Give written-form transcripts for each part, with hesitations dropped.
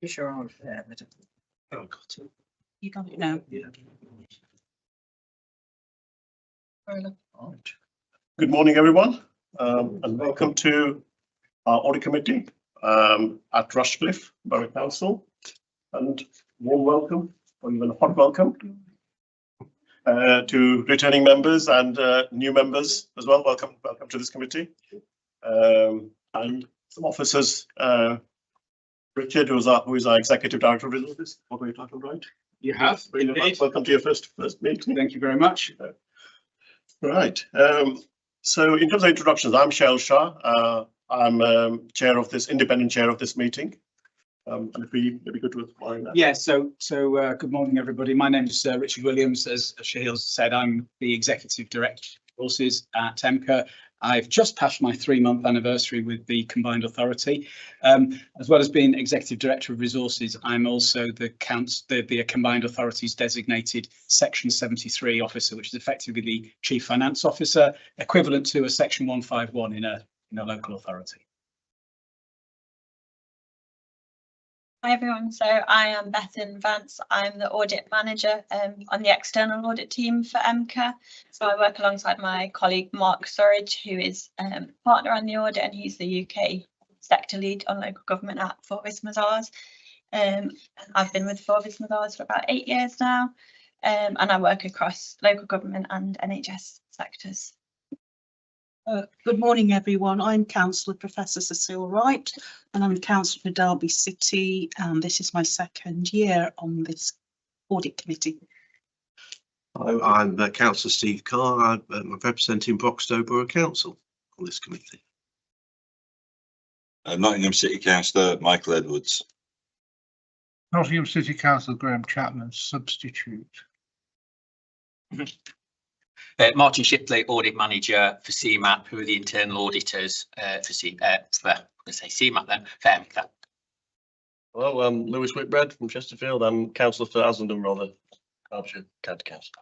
You sure are there, Oh, got it. You got it now. Yeah. Right. Good morning, everyone, and welcome to our audit committee at Rushcliffe Borough Council, and warm welcome, or even a hot welcome to returning members and new members as well. Welcome to this committee, and some officers. Richard, who is our Executive Director of Resources. What were you titled, right? You have. Welcome to your first meeting. Thank you very much. Right. So in terms of introductions, I'm Shail Shah. I'm independent chair of this meeting. And if we maybe go to that. Yeah, so good morning, everybody. My name is Richard Williams. As Shail said, I'm the Executive Director of Resources at EMCCA. I've just passed my 3-month anniversary with the Combined Authority. As well as being Executive Director of Resources, I'm also the Combined Authority's designated Section 73 officer, which is effectively the Chief Finance Officer, equivalent to a Section 151 in a local authority. Hi everyone, so I am Bethan Vance. I'm the audit manager on the external audit team for EMCCA. So I work alongside my colleague Mark Surridge, who is partner on the audit, and he's the UK sector lead on local government at Forvis Mazars. I've been with Forvis Mazars for about 8 years now, and I work across local government and NHS sectors. Good morning, everyone. I'm Councillor Professor Cecile Wright, and I'm Councillor for Derby City, and this is my 2nd year on this audit committee. I'm Councillor Steve Carr. I'm representing Broxtowe Borough Council on this committee. Nottingham City Councillor Michael Edwards. Nottingham City Council Graham Chapman, substitute. Martin Shipley, audit manager for CMAP, who are the internal auditors for CMAP then, for EMCCA. Hello, I'm Lewis Whitbread from Chesterfield. I'm councillor for Aslandon Rother, Derbyshire County Council.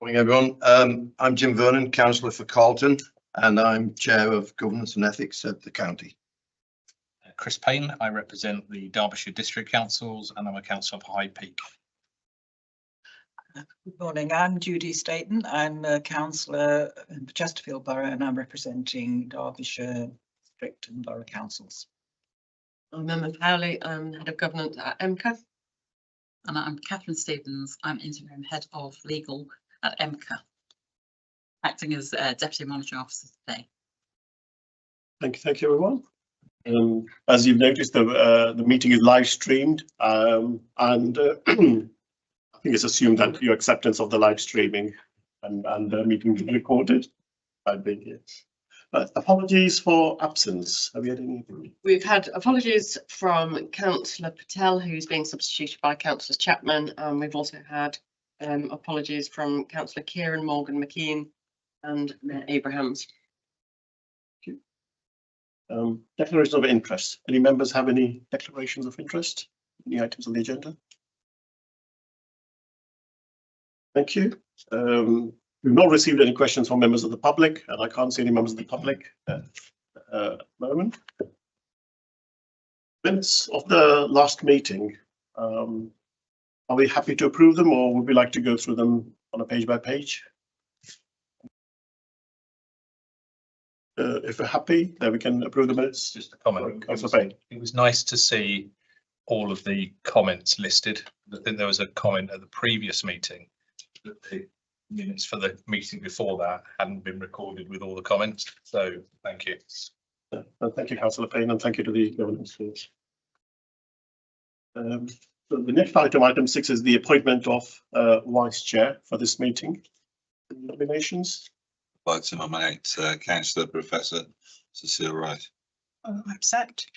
Morning, everyone. I'm Jim Vernon, councillor for Carlton, and I'm chair of governance and ethics at the county. Chris Payne, I represent the Derbyshire District Councils, and I'm a councillor for High Peak. Good morning, I'm Judy Staten. I'm a councillor in the Chesterfield Borough, and I'm representing Derbyshire District and Borough Councils. I'm Emma Cowley, I'm Head of Governance at EMCCA. And I'm Catherine Stevens, I'm Interim Head of Legal at EMCCA, acting as Deputy Monitoring Officer today. Thank you, everyone. As you've noticed, the meeting is live streamed, and I think it's assumed that your acceptance of the live streaming and the meeting is recorded. I think yes. Apologies for absence. Have you had any? We've had apologies from Councillor Patel, who's being substituted by Councillor Chapman, and we've also had apologies from Councillor Kieran Morgan McKean and Mayor Abrahams. Declaration of interest. Any members have any declarations of interest? Any items on the agenda? Thank you. We've not received any questions from members of the public, and I can't see any members of the public at the moment. Minutes of the last meeting. Are we happy to approve them, or would we like to go through them on a page by page? If we're happy, then we can approve the minutes. Just a comment. It was nice to see all of the comments listed. I think there was a comment at the previous meeting that the minutes for the meeting before that hadn't been recorded with all the comments. So thank you. Thank you, Councillor Payne, and thank you to the governance teams. So the next item 6, is the appointment of vice chair for this meeting. Nominations. I'd like to nominate Councillor Professor Cecile Wright. I accept.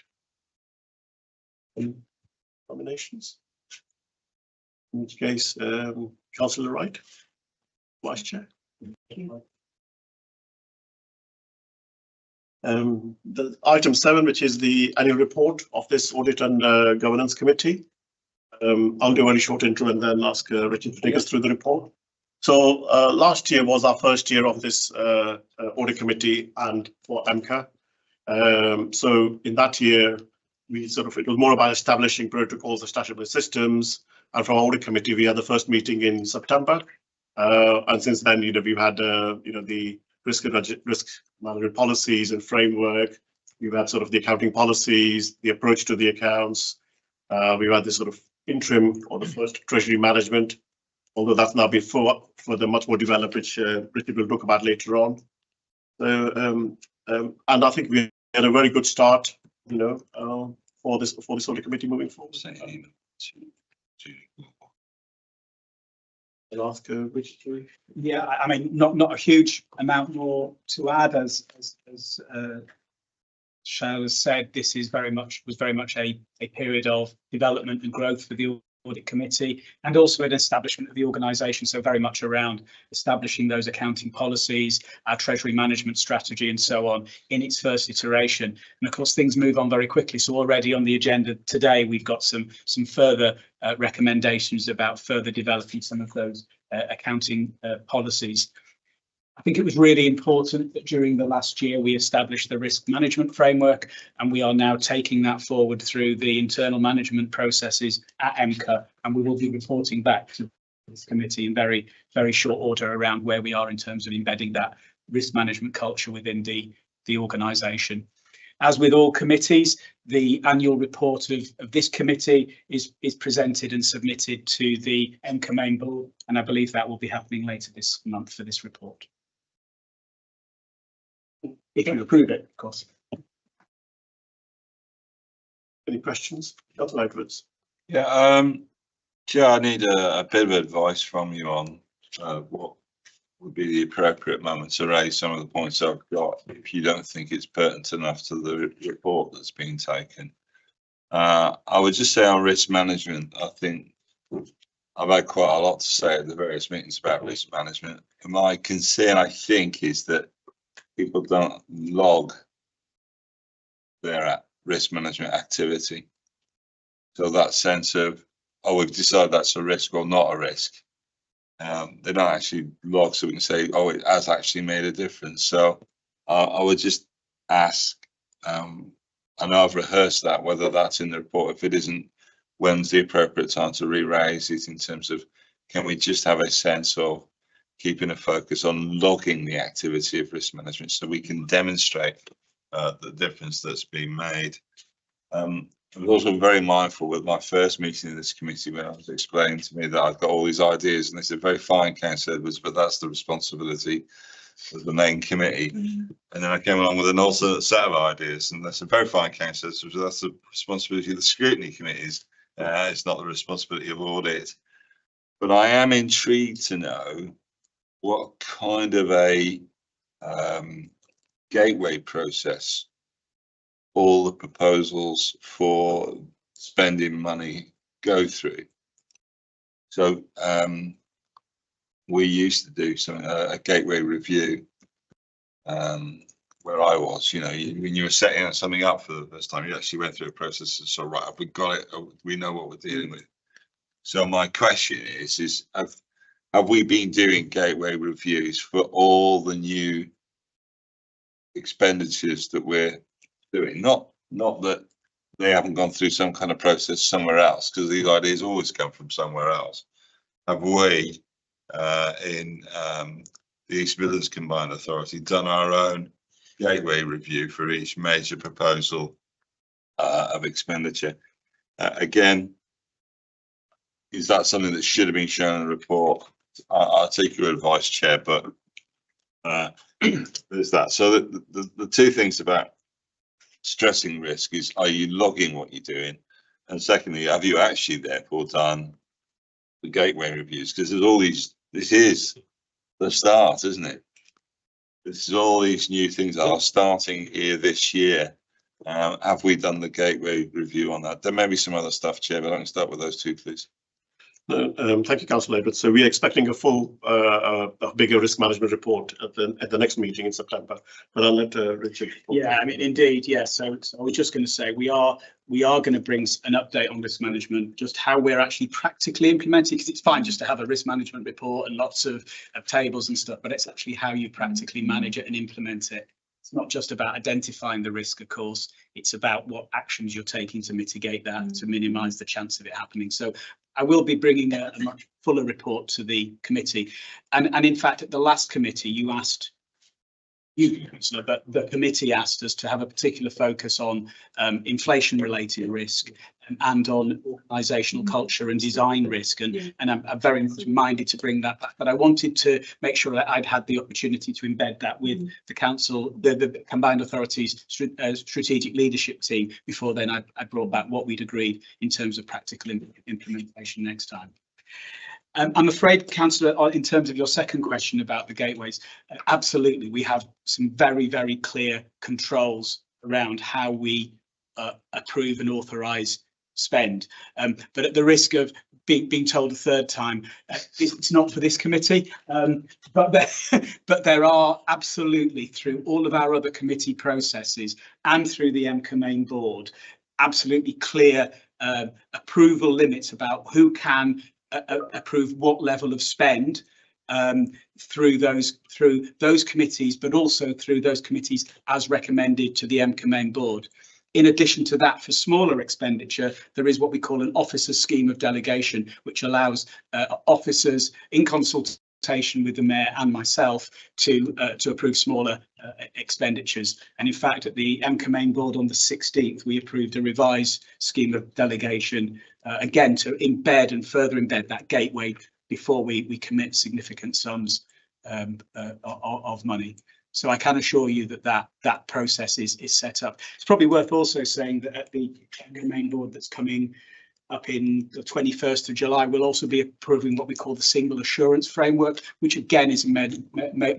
Nominations. In which case, Councillor Wright, vice chair. The item 7, which is the annual report of this audit and governance committee. I'll do a very short intro and then ask Richard to take us through the report. So last year was our first year of this audit committee and for EMCCA. So in that year, it was more about establishing protocols, establishing systems. And from our audit committee, we had the first meeting in September. And since then, we've had, the risk management policies and framework. We've had sort of the accounting policies, the approach to the accounts. We've had this sort of interim or the first treasury management, although that's now been further much more developed, which Richard will talk about later on. So, and I think we had a very good start, for this audit committee moving forward. I'll ask Richard. Yeah, I mean, not a huge amount more to add, as Cheryl has said. This was very much a period of development and growth for the audit committee, and also an establishment of the organisation. So very much around establishing those accounting policies, our treasury management strategy, and so on in its first iteration. And of course, things move on very quickly. So already on the agenda today, we've got some further recommendations about further developing some of those accounting policies. I think it was really important that during the last year we established the risk management framework, and we are now taking that forward through the internal management processes at EMCCA, and we will be reporting back to this committee in very, very short order around where we are in terms of embedding that risk management culture within the organisation. As with all committees, the annual report of this committee is presented and submitted to the EMCCA main board, and I believe that will be happening later this month for this report. If you approve it, of course. Any questions? Councillor Edwards. Yeah, Chair, I need a bit of advice from you on what would be the appropriate moment to raise some of the points I've got, if you don't think it's pertinent enough to the report that's been taken. I would just say on risk management, I think I've had quite a lot to say at the various meetings about risk management. And my concern, I think, is that people don't log their risk management activity. So that sense of, oh, we've decided that's a risk or not a risk. They don't actually log, so we can say, oh, it has actually made a difference. So I would just ask, I know I've rehearsed that, whether that's in the report. If it isn't, when's the appropriate time to re-raise it, in terms of, can we just have a sense of keeping a focus on logging the activity of risk management so we can demonstrate the difference that's been made. I was also very mindful with my first meeting in this committee when I was explaining to me that I've got all these ideas, and they said, very fine, Councillor Edwards, but that's the responsibility of the main committee. And then I came along with an alternate set of ideas, and they said, very fine, Councillor, so that's the responsibility of the scrutiny committees. It's not the responsibility of audit. But I am intrigued to know what kind of a gateway process all the proposals for spending money go through. So we used to do a gateway review where I was, when you were setting something up for the first time, you actually went through a process of, so right, have we got it? We know what we're dealing with. So my question is have we been doing gateway reviews for all the new expenditures that we're doing? Not that they haven't gone through some kind of process somewhere else, because these ideas always come from somewhere else. Have we, in the East Midlands Combined Authority, done our own gateway review for each major proposal of expenditure? Again, is that something that should have been shown in the report? I'll take your advice, Chair, but there's that. So the two things about stressing risk is, are you logging what you're doing? And secondly, have you actually therefore done the gateway reviews? Because there's all these, this is the start, isn't it? This is all these new things that are starting here this year. Have we done the gateway review on that? There may be some other stuff, Chair, but I can start with those two, please. Thank you, Councillor Edwards. So we're expecting a full, bigger risk management report at the next meeting in September. But I'll let Richard. Yeah, I mean, indeed, yes. So I was just going to say we are going to bring an update on risk management, just how we're actually practically implementing. Because it's fine just to have a risk management report and lots of tables and stuff, but it's actually how you practically manage it and implement it It's not just about identifying the risk, of course, it's about what actions you're taking to mitigate that, to minimise the chance of it happening. So I will be bringing a much fuller report to the committee. And in fact, at the last committee, but the committee asked us to have a particular focus on inflation-related risk and on organisational culture and design risk, and I'm very much minded to bring that back. But I wanted to make sure that I'd had the opportunity to embed that with the council, the combined authorities strategic leadership team before then I brought back what we'd agreed in terms of practical implementation next time. I'm afraid, Councillor, in terms of your second question about the gateways, absolutely, we have some very, very clear controls around how we approve and authorise spend. But at the risk of being told a third time, it's not for this committee, but there are absolutely, through all of our other committee processes and through the EMCCA main board, absolutely clear approval limits about who can approve what level of spend through those committees, but also through those committees as recommended to the EMCCA main board. In addition to that, for smaller expenditure, there is what we call an officer scheme of delegation, which allows officers in consultation with the mayor and myself to approve smaller expenditures. And in fact, at the EMCCA main board on the 16th, we approved a revised scheme of delegation, again, to embed and further embed that gateway before we commit significant sums of money. So I can assure you that process is set up. It's probably worth also saying that at the main board that's coming up in the 21st of July, we'll also be approving what we call the single assurance framework, which again is a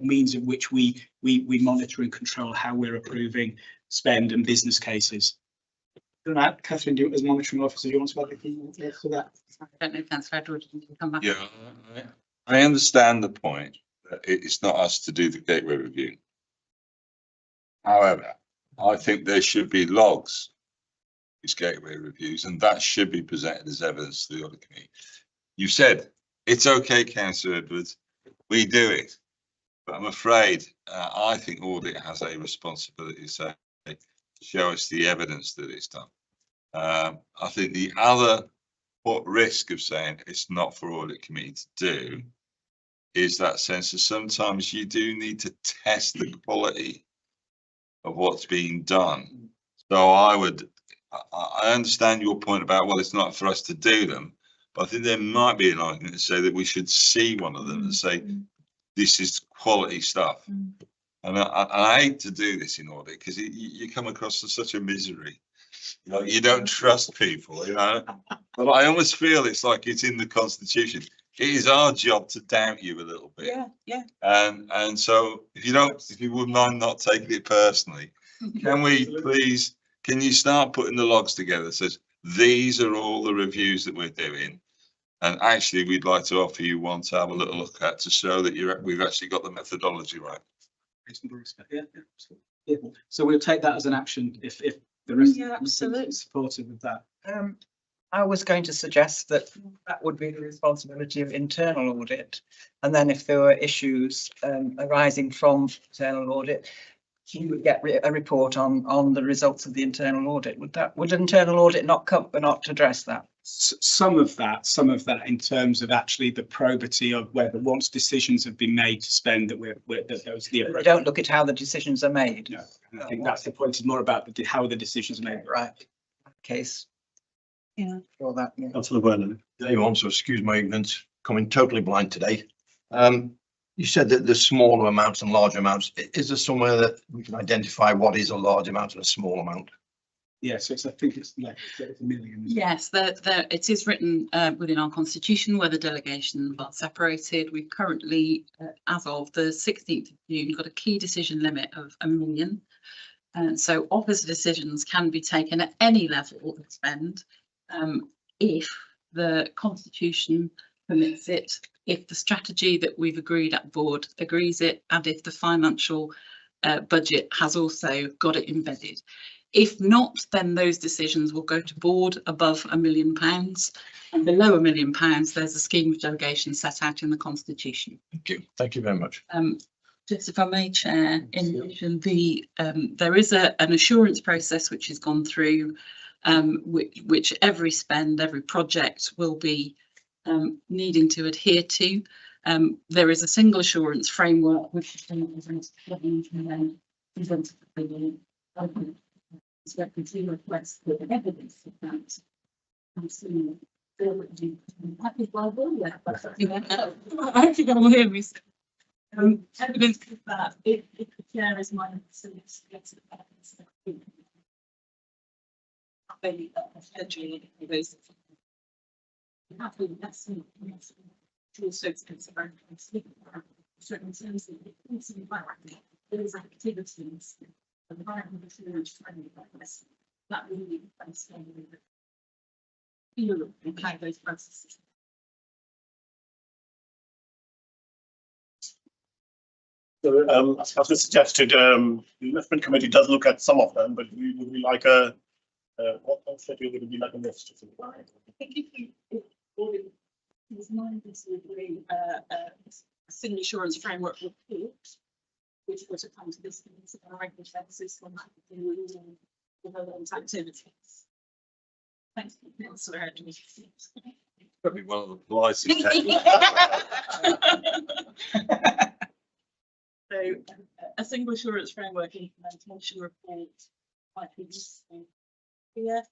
means of which we monitor and control how we're approving spend and business cases. Catherine, as monitoring officer, do you want to add anything to that? I don't know, Councillor Edwards, you can come back. Yeah, I understand the point that it's not us to do the gateway review. However, I think there should be logs, these gateway reviews, and that should be presented as evidence to the audit committee. You said it's okay, Councillor Edwards, we do it, but I'm afraid I think audit has a responsibility to say, show us the evidence that it's done. I think the other risk of saying it's not for audit committee to do is that sense of sometimes you do need to test the quality of what's being done. So I understand your point about, well, it's not for us to do them, but I think there might be an argument to say that we should see one of them and say, this is quality stuff. And I hate to do this in audit because you come across as such a misery. You know, you don't trust people, you know, but I almost feel it's like it's in the constitution. It is our job to doubt you a little bit. Yeah. And so if you wouldn't mind not taking it personally, can we please, can you start putting the logs together that says, these are all the reviews that we're doing. And actually, we'd like to offer you one to have a little look at to show that we've actually got the methodology right. Yeah. So we'll take that as an action if the rest absolutely is supportive of that. I was going to suggest that would be the responsibility of internal audit, and then if there were issues arising from internal audit, you would get a report on the results of the internal audit. Would internal audit not address that? Some of that in terms of actually the probity of whether once decisions have been made to spend that those the approach. Don't look at how the decisions are made. No, I think that's the point. Is more about how the decisions are made. Right. Case. Yeah. For that. Yeah. Councillor Vernon. Dave, also excuse my ignorance, coming totally blind today. You said that there's smaller amounts and large amounts. Is there somewhere that we can identify what is a large amount and a small amount? Yes, I think it's like a million. Yes, it is written within our constitution where the delegations are separated. We've currently, as of the 16th of June, got a key decision limit of £1 million. And so officer decisions can be taken at any level of spend if the constitution permits it, if the strategy that we've agreed at board agrees it, and if the financial budget has also got it embedded. If not, then those decisions will go to board above £1 million, and below £1 million, there's a scheme of delegation set out in the constitution. Thank you very much. Just if I may, Chair, in addition, there is an assurance process which has gone through, which every spend, every project will be needing to adhere to. There is a single assurance framework which has been presented and then presented to the request for evidence of that. I'm seeing happy Bible, yeah, but I hope you can hear me. Evidence of that, if the chair is minded to get to the also consider certain things those activities that really and how those processes. So, as Councillor suggested, the investment committee does look at some of them, but we would be like what schedule would it be like a list? I think if his mind is to agree a single assurance framework report, which was to come to this committee on a regular basis on development activities. Thanks, Councillor. Probably one of the politest. So a single assurance framework implementation report might be useful here,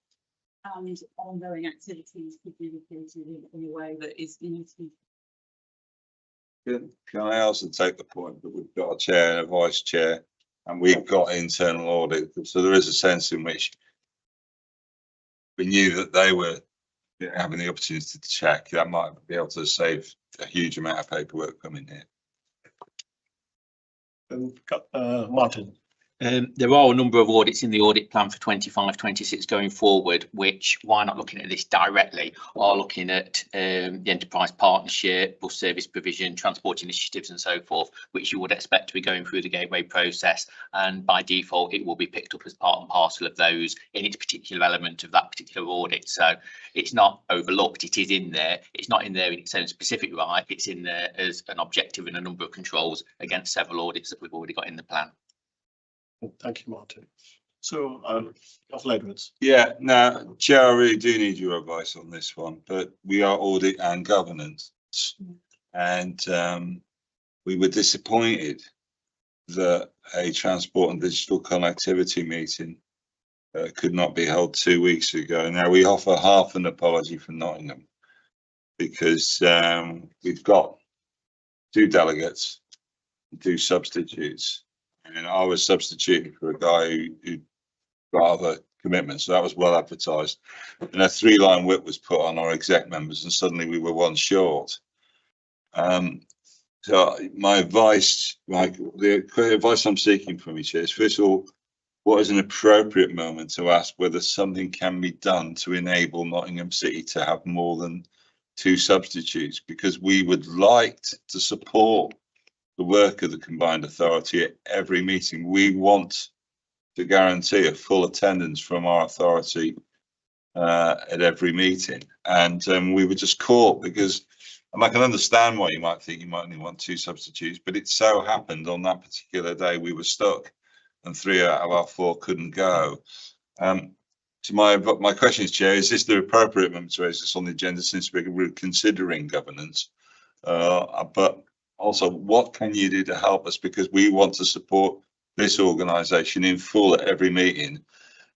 and ongoing activities could be reported in a way that is easy. Can I also take the point that we've got a chair and a vice chair and we've got internal audit, so there is a sense in which we knew that they were having the opportunity to check. That might be able to save a huge amount of paperwork coming here. Martin. There are a number of audits in the audit plan for 25-26 going forward, which, why not looking at this directly, are looking at the enterprise partnership, bus service provision, transport initiatives and so forth, which you would expect to be going through the gateway process, and by default it will be picked up as part and parcel of those in its particular element of that particular audit. So it's not overlooked, it is in there. It's not in there in its own specific right, it's in there as an objective and a number of controls against several audits that we've already got in the plan. Thank you, Martin. So, Councillor Edwards. Yeah, now, Chair, I really do need your advice on this one, but we are audit and governance. And we were disappointed that a transport and digital connectivity meeting could not be held 2 weeks ago. Now, we offer half an apology for Nottingham because we've got 2 delegates, 2 substitutes. And I was substituting for a guy who got other commitments, so that was well advertised. And a 3-line whip was put on our exec members, and suddenly we were 1 short. So my advice, the advice I'm seeking from you, Chair, is first of all, what is an appropriate moment to ask whether something can be done to enable Nottingham City to have more than 2 substitutes? Because we would like to support the work of the combined authority at every meeting. We want to guarantee a full attendance from our authority at every meeting, and we were just caught because I can understand why you might think you might only want 2 substitutes, but it so happened on that particular day we were stuck and 3 out of our 4 couldn't go. So my question is, Chair, is this the appropriate moment to raise this on the agenda since we're considering governance? But also, what can you do to help us? Because we want to support this organisation in full at every meeting.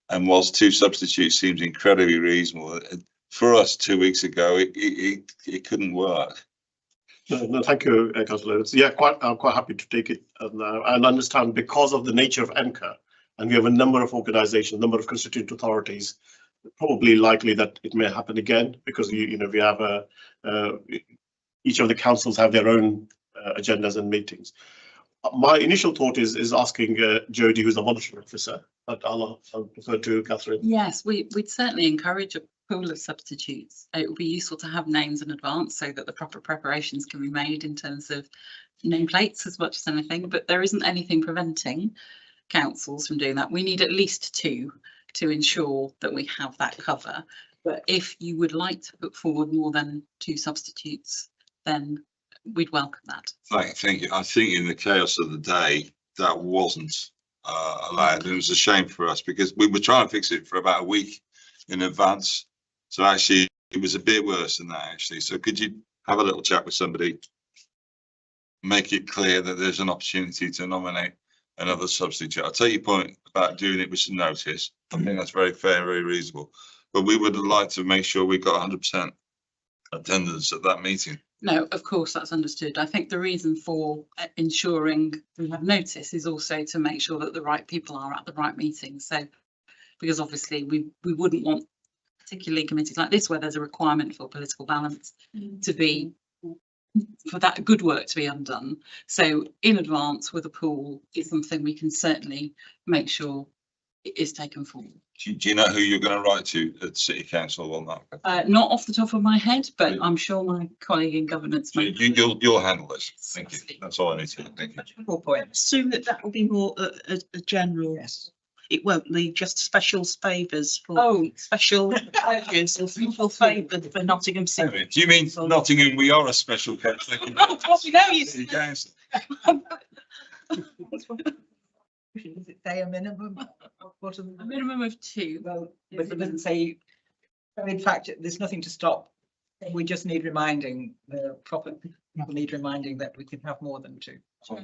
And whilst 2 substitutes seems incredibly reasonable, for us 2 weeks ago, it couldn't work. No, thank you, Councillor. Yeah, I'm quite happy to take it now and understand because of the nature of EMCCA, and we have a number of organisations, number of constituent authorities, probably likely that it may happen again because we have each of the councils have their own agendas and meetings. My initial thought is asking Jodie, who's a monitoring officer, but I'll prefer to Catherine. Yes, we'd certainly encourage a pool of substitutes. It would be useful to have names in advance so that the proper preparations can be made in terms of nameplates as much as anything, but there isn't anything preventing councils from doing that. We need at least 2 to ensure that we have that cover. But if you would like to put forward more than 2 substitutes, then we'd welcome that. Thank you. I think in the chaos of the day, that wasn't allowed. And it was a shame for us because we were trying to fix it for about a week in advance. So actually, it was a bit worse than that, actually. So could you have a little chat with somebody, make it clear that there's an opportunity to nominate another substitute? I'll take your point about doing it with some notice. I think that's very fair, very reasonable. But we would like to make sure we got 100% attendance at that meeting. No, of course, that's understood. I think the reason for ensuring we have notice is also to make sure that the right people are at the right meeting. So, because obviously we wouldn't want, particularly committees like this, where there's a requirement for political balance, to be, for that good work to be undone. So in advance with a pool is something we can certainly make sure it is taken forward. Do you know who you're going to write to at City Council on that? Not off the top of my head, but I'm sure my colleague in governance may. You'll handle this. Thank you. That's all I need to know. Thank you. 4 points. Assume that will be more a general. Yes. It won't be just special favours for special pledges or special favours for Nottingham City. Do you mean Nottingham? We are a special council. Well, we know you. City Council. Does it say a minimum? A minimum of 2. Well, but it doesn't say. In fact, there's nothing to stop. We just need reminding, the proper people need reminding that we can have more than 2. And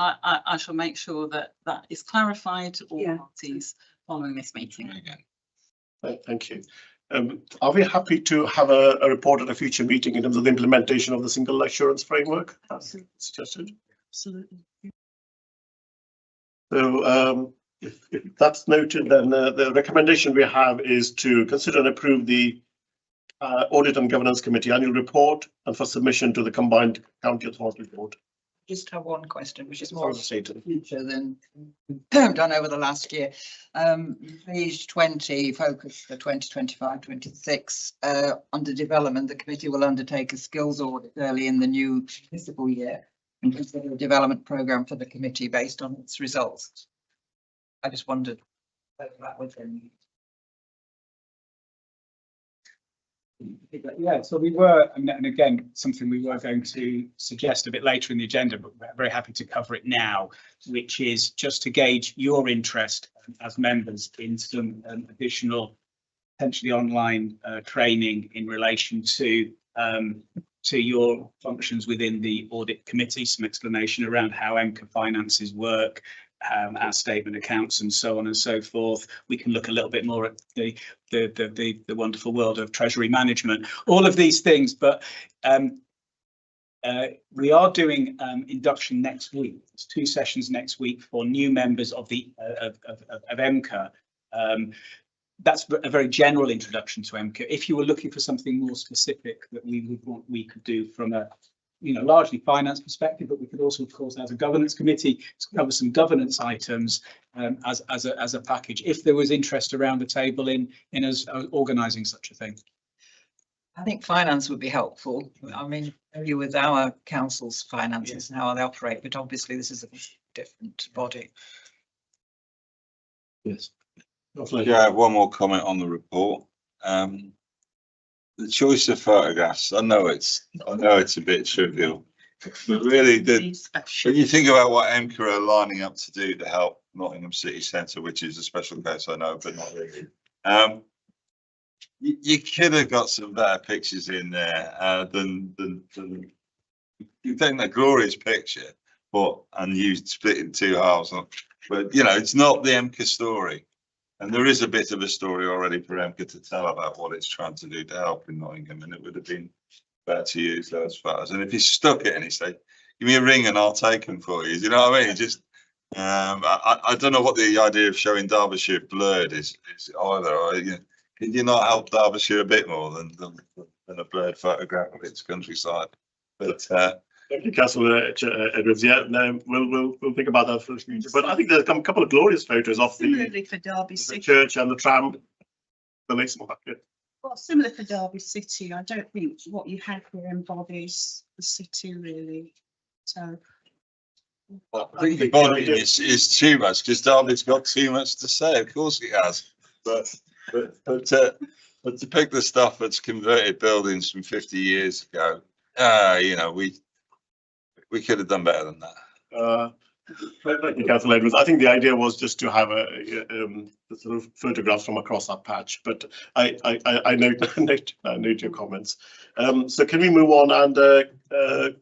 I shall make sure that that is clarified to all parties following this meeting. Thank you. Are we happy to have a report at a future meeting in terms of the implementation of the single assurance framework as suggested? Absolutely. So if that's noted, then the recommendation we have is to consider and approve the Audit and Governance Committee annual report and for submission to the Combined County Authority Board. Just have one question, which is more of the future than done over the last year. Page 20, focus for 2025-26. Under development, the committee will undertake a skills audit early in the new municipal year and consider a development programme for the committee based on its results. I just wondered whether that was in. Yeah, so we were, and again, something we were going to suggest a bit later in the agenda, but we're very happy to cover it now, which is just to gauge your interest as members in some additional, potentially online training in relation to your functions within the audit committee, some explanation around how EMCCA finances work, our statement accounts and so on and so forth. We can look a little bit more at the wonderful world of treasury management, all of these things. But we are doing induction next week. There's 2 sessions next week for new members of the of EMCCA. That's a very general introduction to EMCCA. If you were looking for something more specific that we could do from a largely finance perspective, but we could also, of course, as a governance committee, cover some governance items as a package. If there was interest around the table in us organising such a thing, I think finance would be helpful. I mean, maybe with our council's finances and how they operate, but obviously this is a different body. Yes. Yeah, I have one more comment on the report. The choice of photographs, I know it's a bit trivial, but really, when you think about what EMCCA are lining up to do to help Nottingham City Centre, which is a special case, I know, but not really. You could have got some better pictures in there than you think a glorious picture, and you split in 2 halves. But it's not the EMCCA story. And there is a bit of a story already for EMCCA to tell about what it's trying to do to help in Nottingham, and it would have been better to use those photos. And if you stuck it and you say, give me a ring and I'll take them for you, do you know what I mean? Just, I don't know what the idea of showing Derbyshire blurred is either. Or, can you not help Derbyshire a bit more than a blurred photograph of its countryside? But thank you, Councillor Edwards. Yeah, no, we'll think about that for the future. But I think there's a couple of glorious photos of Similarly for Derby the City. church and the tram, the lace market. Well, similar for Derby City. I don't think what you have here embodies the city really. So I think the body is too much because Derby's got too much to say. Of course it has, but to pick the stuff that's converted buildings from 50 years ago You know, we could have done better than that. Thank you, Councillor Edwards. I think the idea was just to have a sort of photographs from across that patch, but I note your comments. So can we move on and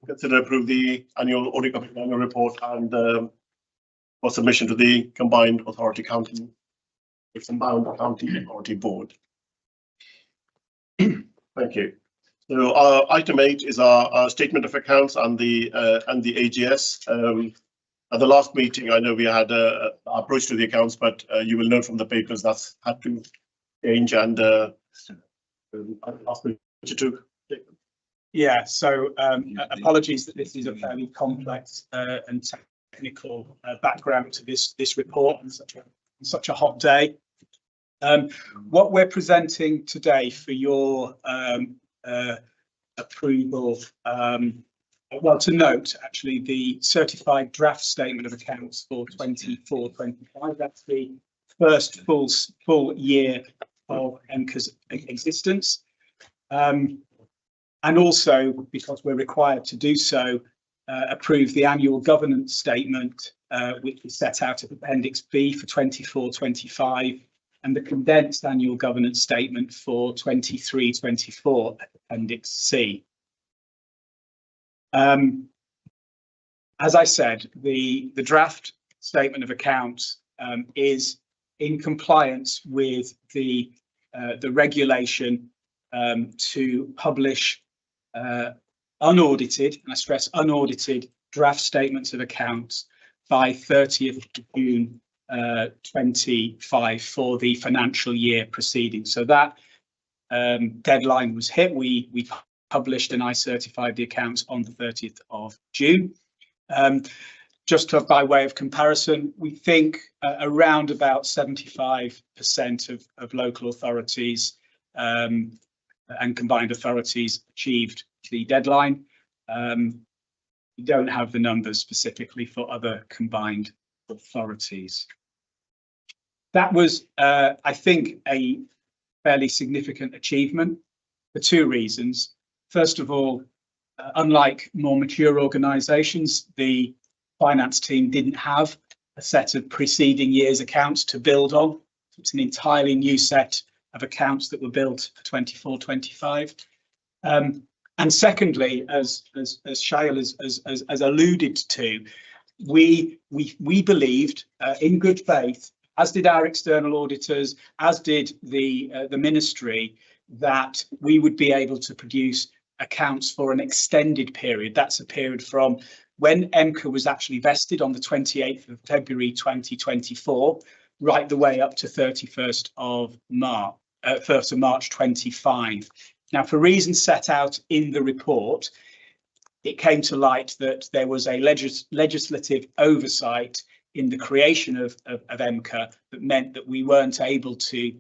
consider approve the annual audit committee annual report and for submission to the combined authority county board? Thank you. So item 8 is our statement of accounts and the AGS. At the last meeting, I know we had an approach to the accounts, but you will note from the papers that's had to change, and I'll ask you to. Yeah, so apologies that this is a fairly complex and technical background to this report on such a hot day. What we're presenting today for your approval, well, to note, actually, the certified draft statement of accounts for 24-25. That's the first full year of EMCCA's existence. And also, because we're required to do so, approve the annual governance statement, which is set out at Appendix B for 24-25, and the condensed annual governance statement for 23-24 at Appendix C. As I said, the draft statement of accounts is in compliance with the regulation to publish unaudited, and I stress unaudited, draft statements of accounts by 30th of June 25 for the financial year preceding. So that deadline was hit. We published and I certified the accounts on the 30th of June. Just by way of comparison, we think around about 75% of local authorities and combined authorities achieved the deadline. We don't have the numbers specifically for other combined authorities. That was, I think, a fairly significant achievement for two reasons. First of all, unlike more mature organisations, the finance team didn't have a set of preceding year's accounts to build on. It's an entirely new set of accounts that were built for 24-25. And secondly, as Shail has alluded to, we believed in good faith, as did our external auditors, as did the ministry, that we would be able to produce accounts for an extended period. That's a period from when EMCCA was actually vested on the 28th of February 2024, right the way up to 31st of March 25. Now, for reasons set out in the report, it came to light that there was a legislative oversight in the creation of EMCCA that meant that we weren't able to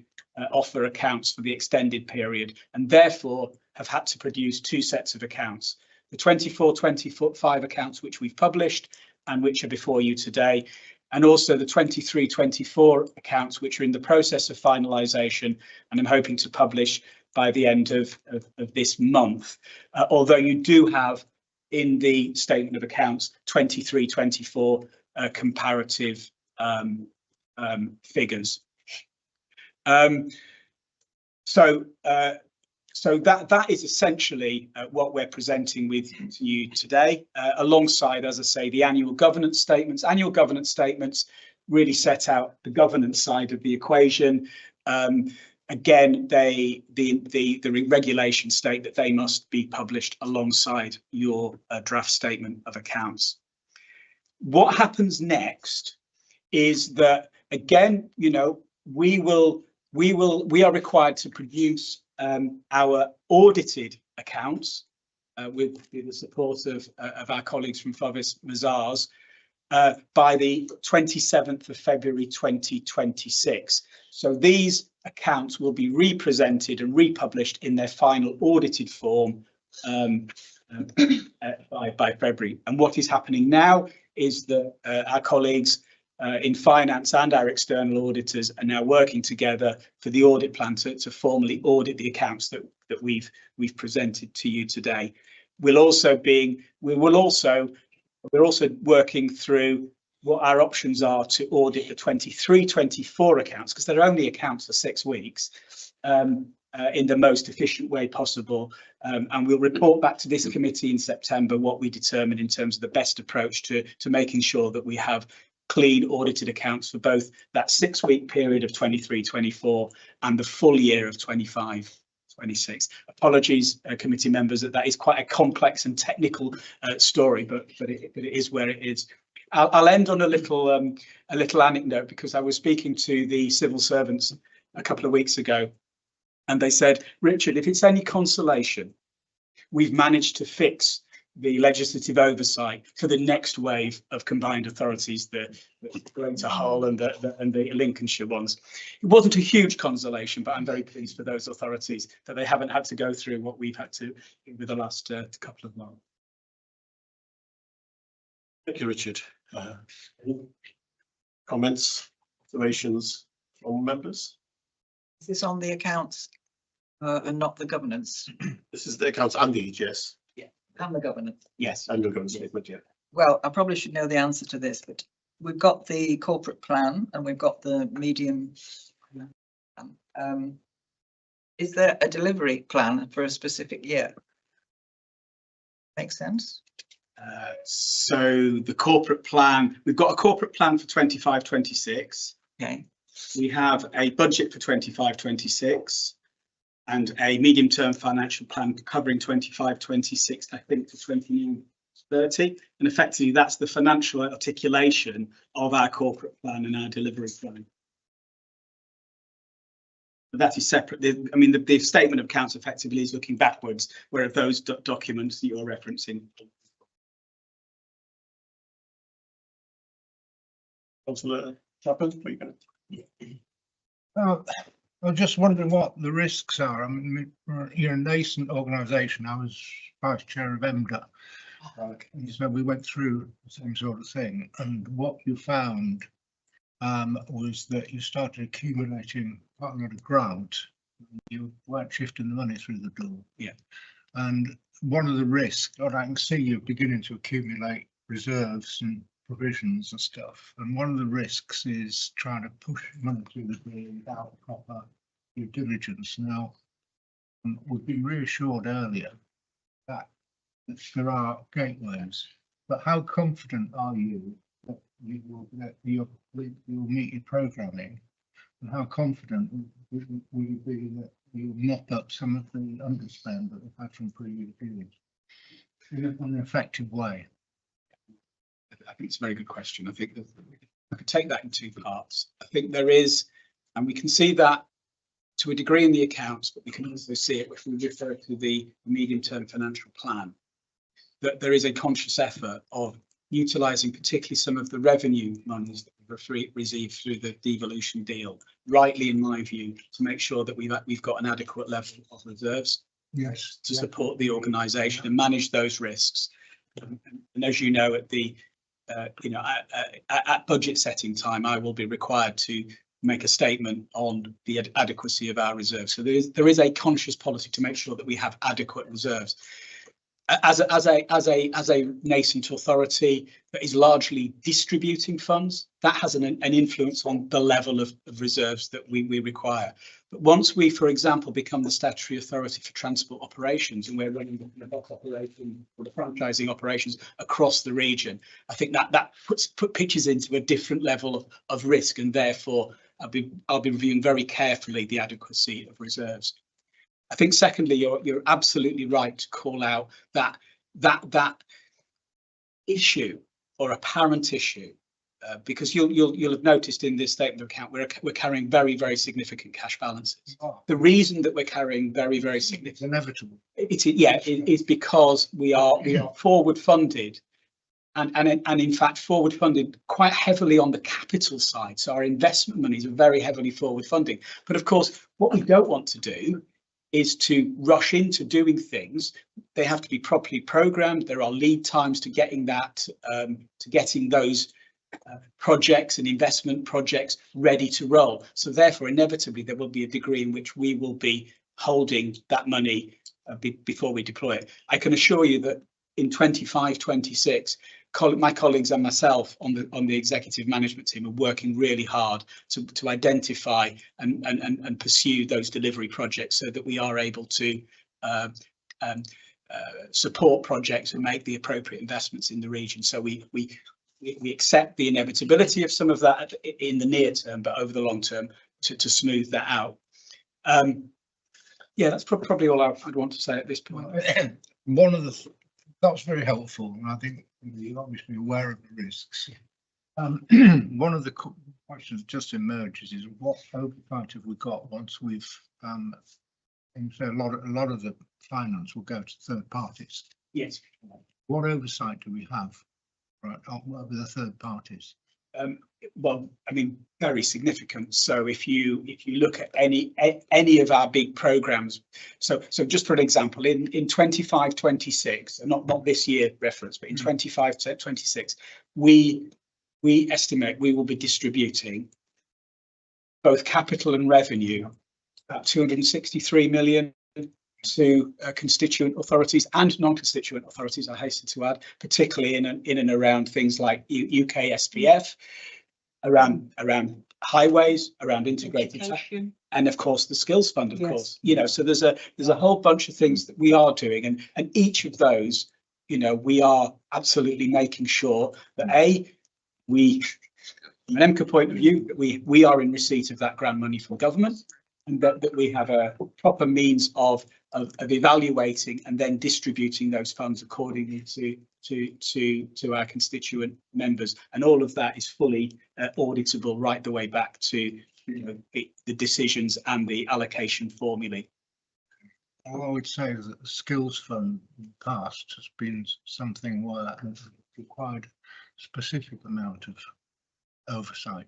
offer accounts for the extended period, and therefore have had to produce two sets of accounts. The 24-25 accounts which we've published and which are before you today, and also the 23-24 accounts which are in the process of finalisation, and I'm hoping to publish by the end of this month. Although you do have in the statement of accounts 23-24 comparative figures. So that is essentially what we're presenting with to you today, alongside, as I say, the annual governance statements. Annual governance statements really set out the governance side of the equation. Again, the regulations state that they must be published alongside your draft statement of accounts. What happens next is that, again, you know, we are required to produce our audited accounts with the support of our colleagues from Fovis Mazars by the 27th of February 2026. So these accounts will be represented and republished in their final audited form by February. And what is happening now is that our colleagues in finance and our external auditors are now working together for the audit plan to formally audit the accounts that we've presented to you today. we're also working through what our options are to audit the 23-24 accounts, because they're only accounts for 6 weeks, in the most efficient way possible. And we'll report back to this committee in September what we determine in terms of the best approach to making sure that we have clean audited accounts for both that 6-week period of 23-24 and the full year of 25-26. Apologies, committee members, that is quite a complex and technical story, but it is where it is. I'll end on a little anecdote, because I was speaking to the civil servants a couple of weeks ago, and they said, Richard, if it's any consolation, we've managed to fix the legislative oversight for the next wave of combined authorities, the Greater Hull and the Lincolnshire ones. It wasn't a huge consolation, but I'm very pleased for those authorities that they haven't had to go through what we've had to with the last couple of months. Thank you, Richard. Any comments, observations from members? Is this on the accounts and not the governance? This is the accounts and the EGS. And the governance. Yes. And the governance statement, yeah. Well, I probably should know the answer to this, but we've got the corporate plan and we've got the medium plan. Is there a delivery plan for a specific year? Makes sense. So the corporate plan, we've got a corporate plan for 25-26. Okay. We have a budget for 25-26 and a medium-term financial plan covering 25-26, I think, to 29-30. And effectively, that's the financial articulation of our corporate plan and our delivery plan. But that is separate. I mean, the statement of accounts effectively is looking backwards, where those documents that you're referencing. Councillor Chapman, what are you going to? I was just wondering what the risks are. I mean, you're a nascent organisation. I was vice chair of EMCCA. And so we went through the same sort of thing. And what you found was that you started accumulating quite a lot of grant. You weren't shifting the money through the door. Yeah. And one of the risks, I can see you beginning to accumulate reserves and provisions and stuff, and one of the risks is trying to push money through the door without proper due diligence. Now, we've been reassured earlier that there are gateways, but how confident are you that you'll meet your programming, and how confident will you be that you'll mop up some of the underspend that we've had from previous years in an effective way? I think it's a very good question. I think that I could take that in 2 parts. I think there is, and we can see that to a degree in the accounts, but we can also see it if we refer to the medium-term financial plan, that there is a conscious effort of utilising particularly some of the revenue monies that we've received through the devolution deal, rightly in my view, to make sure that we've got an adequate level of reserves, yes, to support the organisation and manage those risks. And as you know, at the at budget setting time, I will be required to make a statement on the adequacy of our reserves. So there is a conscious policy to make sure that we have adequate reserves. As a nascent authority that is largely distributing funds, that has an influence on the level of reserves that we require. But once we, for example, become the statutory authority for transport operations, and we're running the bus operation or the franchising operations across the region, I think that puts pitches into a different level of risk, and therefore I'll be reviewing very carefully the adequacy of reserves. I think secondly, you're absolutely right to call out that issue or apparent issue, because you'll have noticed in this statement of account we're carrying very significant cash balances. Oh. The reason that we're carrying very significant, It's inevitable. it is because we are forward funded, and in fact forward funded quite heavily on the capital side. So our investment monies are very heavily forward funding. But of course, what we don't want to do is to rush into doing things. They have to be properly programmed. There are lead times to getting that, to getting those projects and investment projects ready to roll. So therefore, inevitably, there will be a degree in which we will be holding that money before we deploy it. I can assure you that in 25-26, my colleagues and myself on the executive management team are working really hard to identify and pursue those delivery projects so that we are able to support projects and make the appropriate investments in the region. So we accept the inevitability of some of that in the near term, but over the long term to smooth that out. Yeah, that's probably all I'd want to say at this point. That's very helpful, and I think you're obviously aware of the risks. One of the questions that just emerges is what oversight have we got once we've so a lot of the finance will go to third parties. Yes. What oversight do we have, right, over the third parties? Well, I mean, very significant. So if you look at any of our big programs, so just for an example, in 25-26, not this year reference, but in 25-26, we estimate we will be distributing both capital and revenue, about 263 million to constituent authorities and non-constituent authorities, I hasten to add, particularly in and around things like UK SPF, around highways, around integrated, and of course the skills fund, of course, you know. So there's a whole bunch of things that we are doing, and each of those, you know, we are absolutely making sure that we, from an EMCCA point of view, we are in receipt of that grant money from government, and that we have a proper means of evaluating and then distributing those funds accordingly to our constituent members, and all of that is fully auditable right the way back to, you know, the decisions and the allocation formulae. All I would say is that the skills fund in the past has been something where it's required a specific amount of oversight.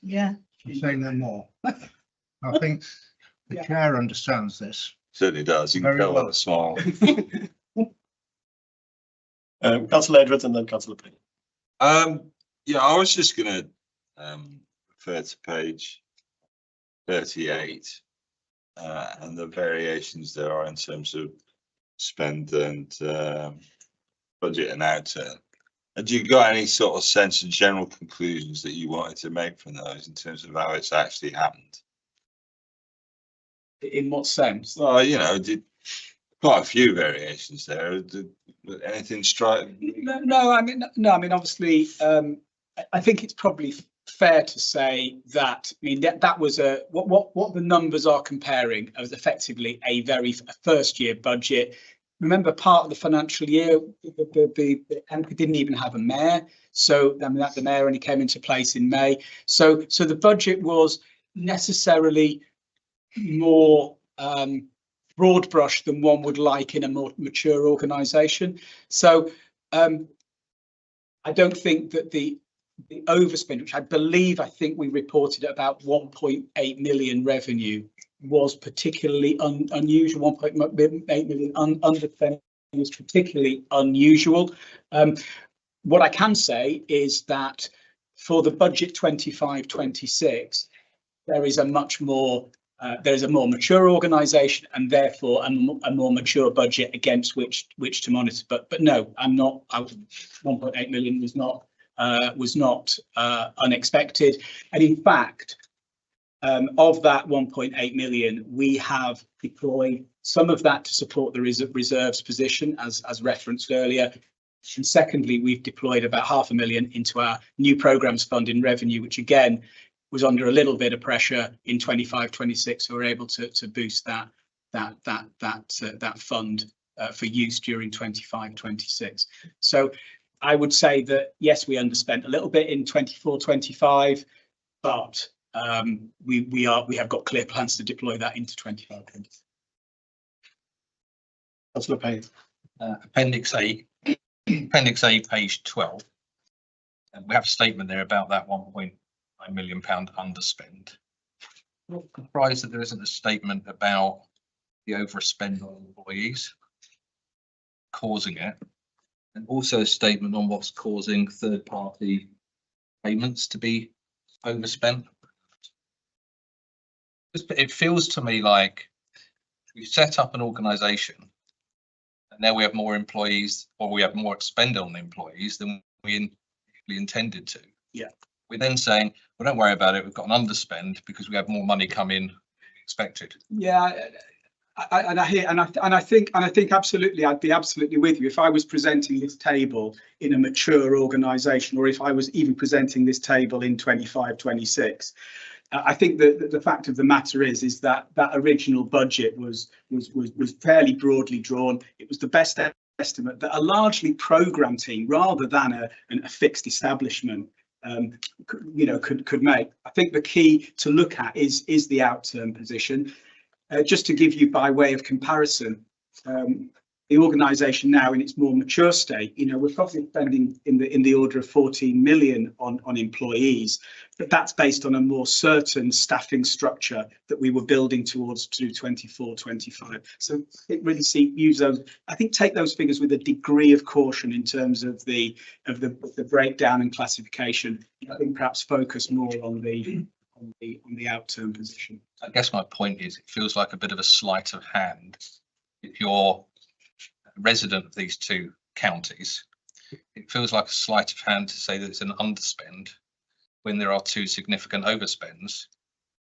Yeah. Say no more. I think the chair understands this. Certainly does. You can tell by the smile. Councillor Edwards and then Councillor Payne. Yeah, I was just going to refer to page 38 and the variations there are in terms of spend and budget and outturn. Have you got any sort of sense of general conclusions that you wanted to make from those in terms of how it's actually happened? In what sense? Well, you know, quite a few variations there. Did anything strike? No, I mean, obviously, I think it's probably fair to say that, I mean, that was what the numbers are comparing as effectively a first year budget. Remember, part of the financial year, the EMCCA didn't even have a mayor, so I mean, the mayor only came into place in May. So the budget was necessarily more broad brush than one would like in a more mature organisation. So I don't think that the overspend, which I think we reported at about 1.8 million revenue, was particularly unusual. 1.8 million underspend was particularly unusual. What I can say is that for the budget 25-26, there is a more mature organisation, and therefore a more mature budget against which to monitor. But no, 1.8 million was not unexpected, and in fact, of that 1.8 million, we have deployed some of that to support the reserves position, as referenced earlier. And secondly, we've deployed about £500,000 into our new programmes fund in revenue, which again was under a little bit of pressure in 25-26, so we're able to boost that fund for use during 25-26. So I would say that yes, we underspent a little bit in 24-25, but we have got clear plans to deploy that into 25-26. Councillor Payne. Appendix A, page 12. And we have a statement there about that £1.9 million underspend. I'm surprised that there isn't a statement about the overspend on employees causing it, and also a statement on what's causing third-party payments to be overspent. It feels to me like we set up an organisation and now we have more employees, or we have more expended on employees than we intended to. Yeah. We're then saying, well, don't worry about it. We've got an underspend because we have more money come in than expected. Yeah, I think absolutely, I'd be absolutely with you. If I was presenting this table in a mature organisation, or if I was even presenting this table in 25, 26, I think that the fact of the matter is that that original budget was fairly broadly drawn. It was the best estimate that a largely programme team, rather than a fixed establishment, could make. I think the key to look at is the outturn position. Just to give you by way of comparison, the organisation now in its more mature state, we're probably spending in the order of 14 million on employees, but that's based on a more certain staffing structure that we were building towards to 24, 25. So it really use those. I think take those figures with a degree of caution in terms of the breakdown and classification. I think perhaps focus more on the outturn position. I guess my point is, it feels like a bit of a sleight of hand. If you're a resident of these two counties, it feels like a sleight of hand to say that it's an underspend when there are two significant overspends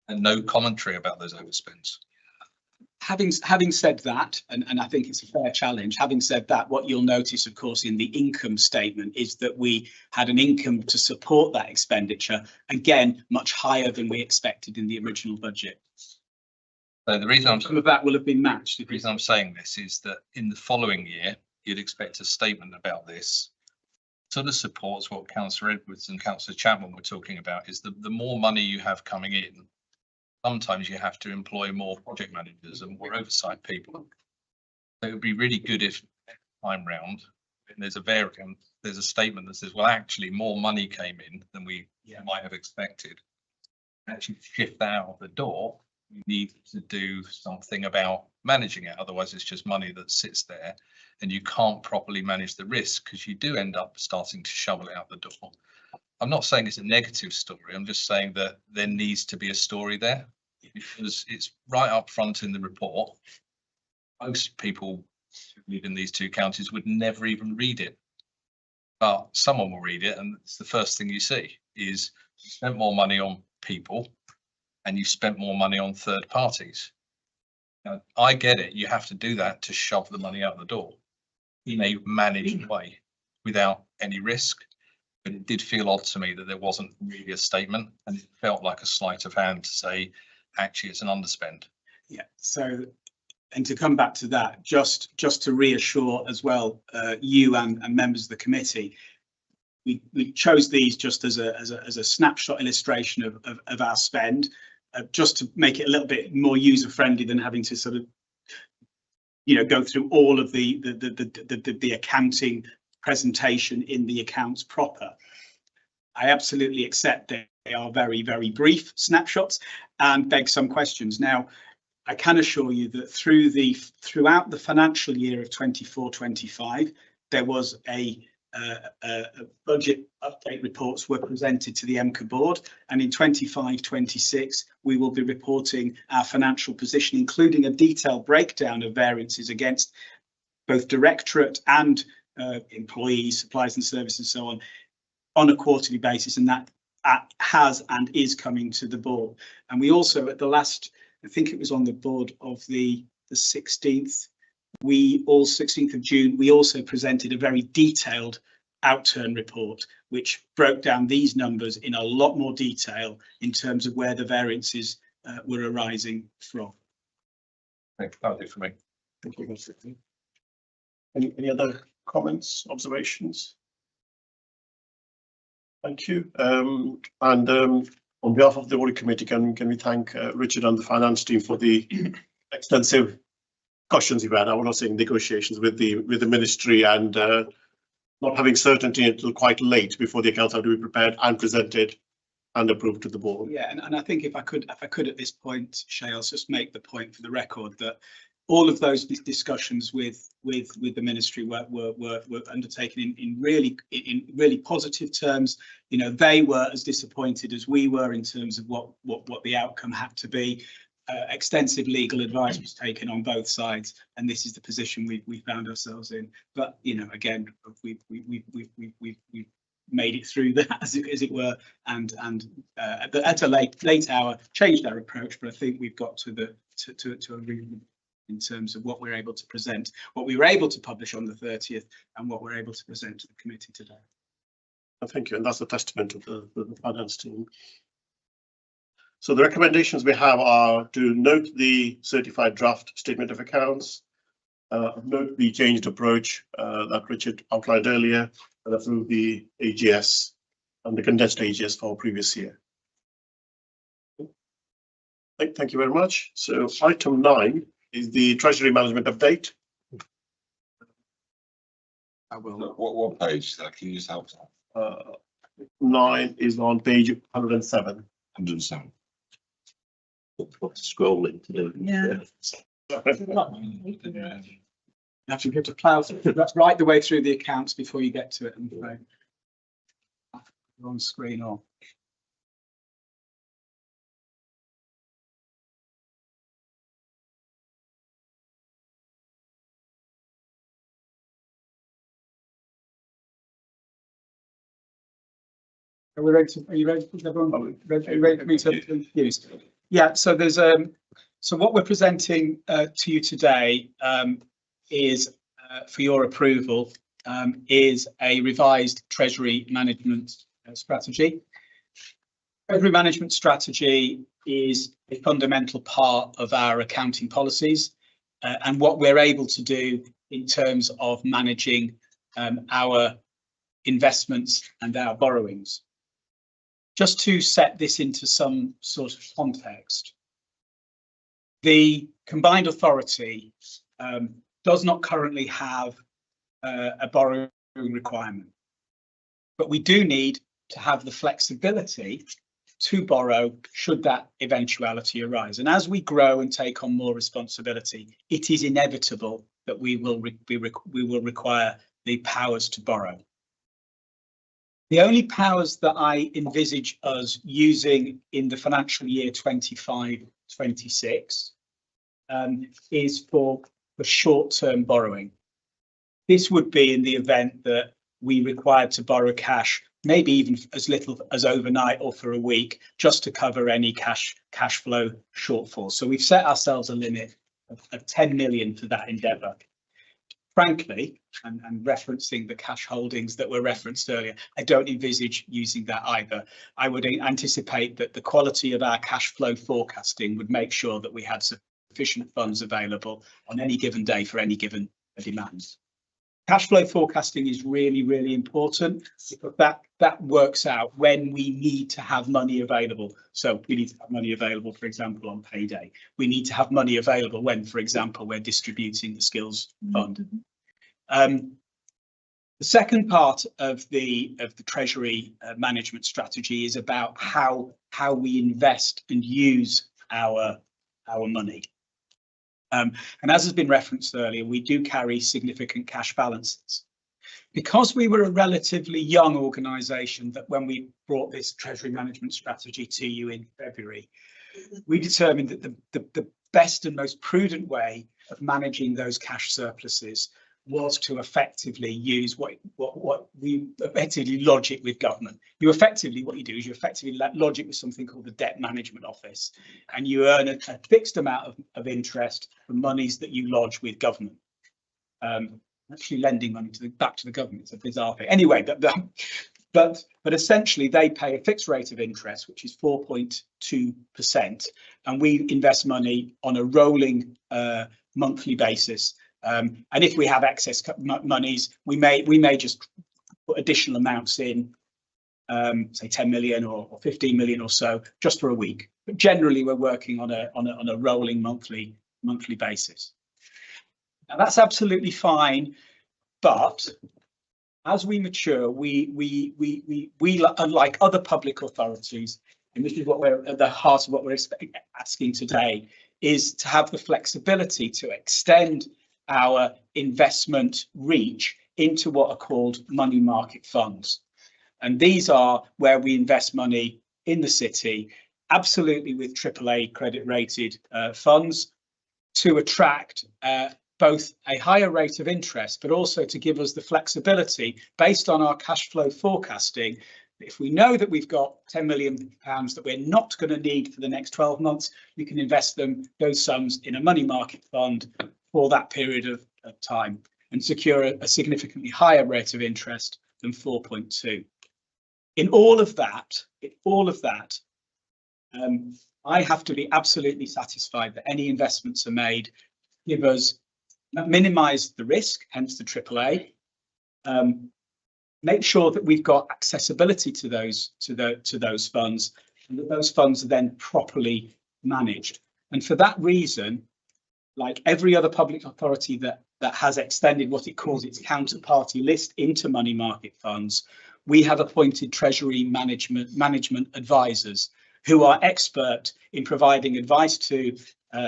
and no commentary about those overspends. Having said that, and I think it's a fair challenge, having said that, what you'll notice, of course, in the income statement is that we had an income to support that expenditure, again, much higher than we expected in the original budget. So the reason some of that will have been matched. The reason I'm saying this is that in the following year, you'd expect a statement about this. Sort of supports what Councillor Edwards and Councillor Chapman were talking about, is that the more money you have coming in, sometimes you have to employ more project managers and more oversight people. So it would be really good if next time round, when there's a variant, there's a statement that says, well, actually more money came in than we might have expected. Actually shift that out of the door. We need to do something about managing it. Otherwise, it's just money that sits there and you can't properly manage the risk, because you do end up starting to shovel it out the door. I'm not saying it's a negative story. I'm just saying that there needs to be a story there, because it's right up front in the report. Most people who live in these two counties would never even read it, but someone will read it, and it's the first thing you see is you spent more money on people and you spent more money on third parties. Now, I get it. You have to do that to shove the money out the door in a managed way without any risk. But it did feel odd to me that there wasn't really a statement, and it felt like a sleight of hand to say, actually, it's an underspend. Yeah. So, and to come back to that, just to reassure as well, you and members of the committee, we chose these just as a snapshot illustration of our spend, just to make it a little bit more user friendly than having to sort of, go through all of the accounting presentation in the accounts proper. I absolutely accept that they are very, very brief snapshots and beg some questions. Now, I can assure you that throughout the financial year of 24-25, there was a budget update reports were presented to the EMCCA board, and in 25-26 we will be reporting our financial position, including a detailed breakdown of variances against both directorate and employees, supplies and services and so on a quarterly basis, and that has and is coming to the board. And we also, at the last, I think it was on the board of the 16th, 16th of June, we also presented a very detailed outturn report, which broke down these numbers in a lot more detail in terms of where the variances were arising from. That'll do for me. Thank you. Any other comments, observations? Thank you. On behalf of the audit committee, can we thank Richard and the finance team for the extensive discussions you've had. I was not saying negotiations with the ministry, and not having certainty until quite late before the accounts have to be prepared and presented and approved to the board. Yeah, and I think if I could at this point, Shay, I'll just make the point for the record that all of those discussions with the ministry were undertaken in really positive terms. They were as disappointed as we were in terms of what the outcome had to be. extensive legal advice was taken on both sides, and this is the position we found ourselves in. But you know, again, we've made it through that, as it were, and at a late hour changed our approach. But I think we've got to a agreement in terms of what we're able to present, what we were able to publish on the 30th, and what we're able to present to the committee today. Thank you, and that's a testament of the finance team. So the recommendations we have are to note the certified draft statement of accounts, note the changed approach that Richard outlined earlier, and approve the AGS and the condensed AGS for previous year. Thank you very much. So item 9 is the Treasury Management update. I will. What page? Can you just help? 9 is on page 107. 107. What to scroll in to do. Yeah. You have to go to plough that's right the way through the accounts before you get to it. I'm afraid. On screen or. Are we ready to? Are you ready? Is everyone are you ready for me to use? Yeah. So there's so what we're presenting to you today is for your approval is a revised Treasury management strategy. Treasury management strategy is a fundamental part of our accounting policies and what we're able to do in terms of managing our investments and our borrowings. Just to set this into some sort of context, the combined authority does not currently have a borrowing requirement, but we do need to have the flexibility to borrow should that eventuality arise. And as we grow and take on more responsibility, it is inevitable that we will require the powers to borrow. The only powers that I envisage us using in the financial year 25-26 is for short-term borrowing. This would be in the event that we required to borrow cash, maybe even as little as overnight or for a week, just to cover any cash flow shortfall. So we've set ourselves a limit of 10 million for that endeavour. Frankly, and referencing the cash holdings that were referenced earlier, I don't envisage using that either. I would anticipate that the quality of our cash flow forecasting would make sure that we had sufficient funds available on any given day for any given demands. Cash flow forecasting is really, really important because that works out when we need to have money available. So we need to have money available, for example, on payday. We need to have money available when, for example, we're distributing the skills fund. The second part of the Treasury management strategy is about how we invest and use our money. And as has been referenced earlier, we do carry significant cash balances. Because we were a relatively young organisation that when we brought this Treasury management strategy to you in February, we determined that the best and most prudent way of managing those cash surpluses was to effectively use what we effectively lodge it with government. What you do is you effectively lodge it with something called the Debt Management Office, and you earn a fixed amount of interest for monies that you lodge with government. Actually lending money back to the government, it's a bizarre thing. Anyway, but essentially they pay a fixed rate of interest, which is 4.2%, and we invest money on a rolling monthly basis. And if we have excess monies, we may just put additional amounts in, say 10 million or 15 million or so, just for a week. But generally, we're working on a rolling monthly basis. Now that's absolutely fine, but as we mature, we unlike other public authorities, and this is what we're at the heart of what we're asking today, is to have the flexibility to extend our investment reach into what are called money market funds. And these are where we invest money in the city absolutely with AAA credit rated funds to attract both a higher rate of interest, but also to give us the flexibility based on our cash flow forecasting. If we know that we've got £10 million that we're not going to need for the next 12 months, you can invest those sums in a money market fund for that period of time and secure a significantly higher rate of interest than 4.2. In all of that, I have to be absolutely satisfied that any investments are made give us minimise the risk, hence the AAA. Make sure that we've got accessibility to those funds, and that those funds are then properly managed. And for that reason, like every other public authority that has extended what it calls its counterparty list into money market funds, we have appointed Treasury management advisors who are expert in providing advice to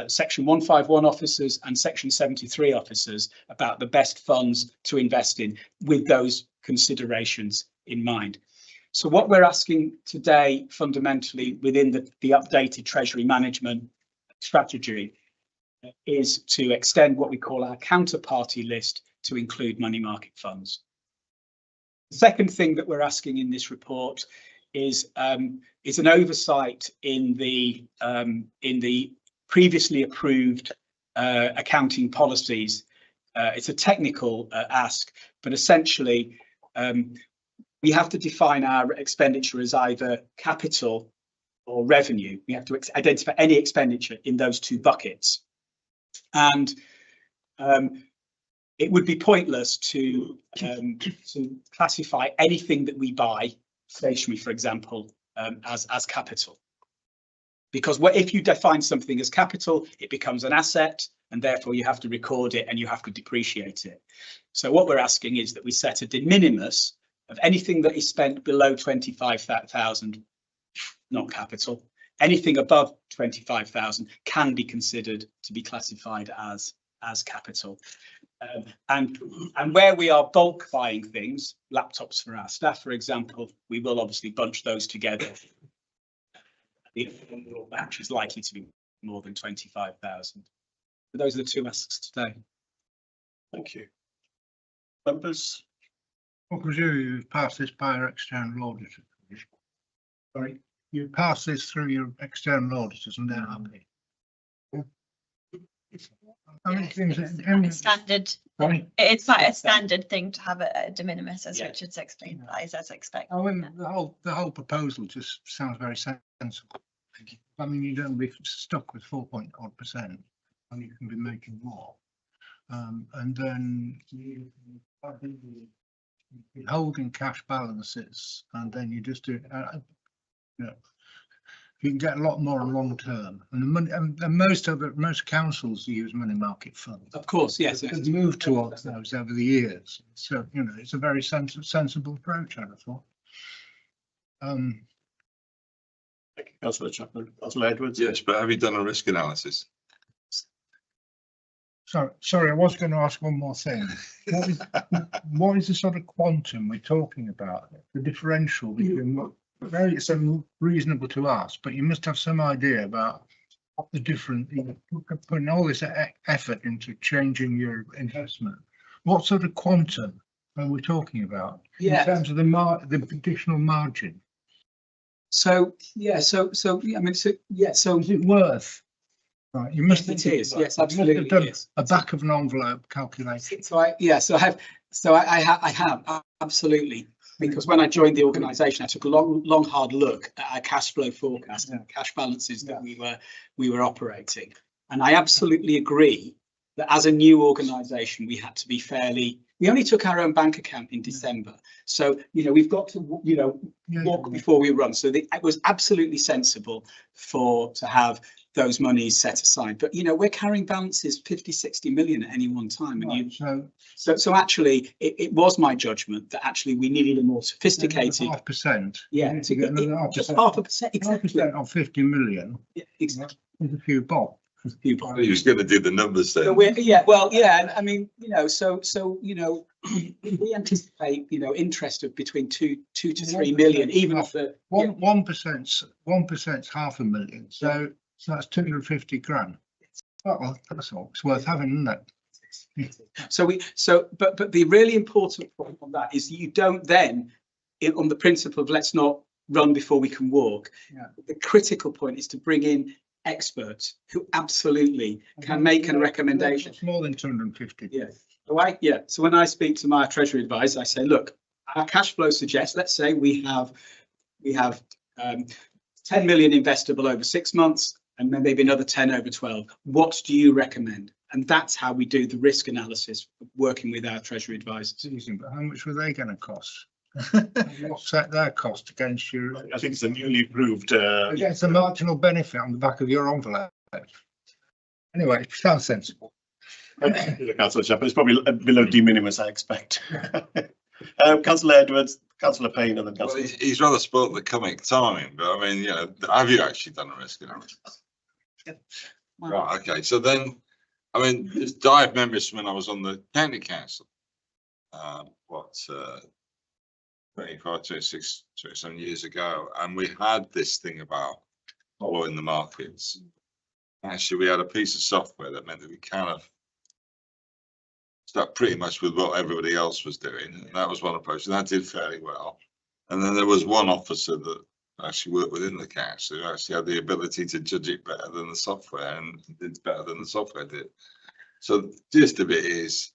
Section 151 officers and Section 73 officers about the best funds to invest in with those considerations in mind. So what we're asking today fundamentally within the updated Treasury management strategy is to extend what we call our counterparty list to include money market funds. The second thing that we're asking in this report is an oversight in the previously approved accounting policies. It's a technical ask, but essentially we have to define our expenditure as either capital or revenue. We have to identify any expenditure in those two buckets. And it would be pointless to classify anything that we buy, stationery, for example, as capital. Because if you define something as capital, it becomes an asset, and therefore you have to record it and you have to depreciate it. So what we're asking is that we set a de minimis of anything that is spent below 25,000, not capital. Anything above 25,000 can be considered to be classified as capital. And where we are bulk buying things, laptops for our staff, for example, we will obviously bunch those together. The overall batch is likely to be more than 25,000. But those are the two asks today. Thank you. Members? I presume you've passed this by your external auditor. Sorry, you passed this through your external auditors and they're happy. Standard. Sorry? It's quite a standard thing to have a de minimis, as Richard's explained, that is as expected. I mean, the whole proposal just sounds very sensible. I mean, you don't be stuck with 4.odd%, and you can be making more. And then you holding cash balances, and then you just do, you know, you can get a lot more long term. And the money, and most councils use money market funds. Of course, yes. It's moved towards those over the years. So, you know, it's a very sensible approach, I thought. Thank you, Councillor Chapman. Councillor Edwards? Yes, but have you done a risk analysis? Sorry, I was going to ask one more thing. What is the sort of quantum we're talking about? The differential between what it's reasonable to ask, but you must have some idea about what the different, putting all this effort into changing your investment. What sort of quantum are we talking about in terms of the additional margin? So yeah, so I mean, so is it worth? Right, you must. It is, yes, absolutely. Have done a back of an envelope calculation. So I have absolutely, because when I joined the organisation, I took a long hard look at our cash flow forecast and cash balances that we were operating, and I absolutely agree that as a new organisation we had to be fairly. We only took our own bank account in December, so you know we've got to walk before we run. So it was absolutely sensible to have those monies set aside, but you know we're carrying balances 50-60 million at any one time, and right, so actually it was my judgment that actually we needed a more sophisticated 0.5%. Yeah, to get just 0.5%, exactly. 0.5% on 50 million. Yeah, exactly. With a few bob. He was going to do the numbers then. So I mean, you know, so you know, we anticipate, you know, interest of between 2 to 3 million, even off the. Yeah. 1%'s 500,000. So that's 250 grand. Well, that's all. It's worth having, isn't it? But the really important point on that is you don't then, on the principle of let's not run before we can walk. Yeah. The critical point is to bring in experts who absolutely can make a recommendation. It's more than 250. Yeah. So when I speak to my treasury advisor, I say, look, our cash flow suggests, let's say we have 10 million investable over 6 months and then maybe another 10 over 12. What do you recommend? And that's how we do the risk analysis, working with our treasury advisors. But how much were they going to cost? Offset their cost against your. I think it's a newly approved. Against the marginal benefit on the back of your envelope. Anyway, it sounds sensible. Councillor Shepherd, it's probably below de minimis, I expect. Councillor Edwards, Councillor Payne, and then Well, Councillor. he's rather spoilt the comic timing, but I mean, you know, have you actually done a risk analysis? Right, okay, so then, I mean, I have memories when I was on the county council. 25, 26, 27 years ago, and we had this thing about following the markets. Actually, we had a piece of software that meant that we kind of stuck pretty much with what everybody else was doing, and that was one approach, and that did fairly well. And then there was one officer that actually worked within the council who actually had the ability to judge it better than the software, and did better than the software did. So the gist of it is,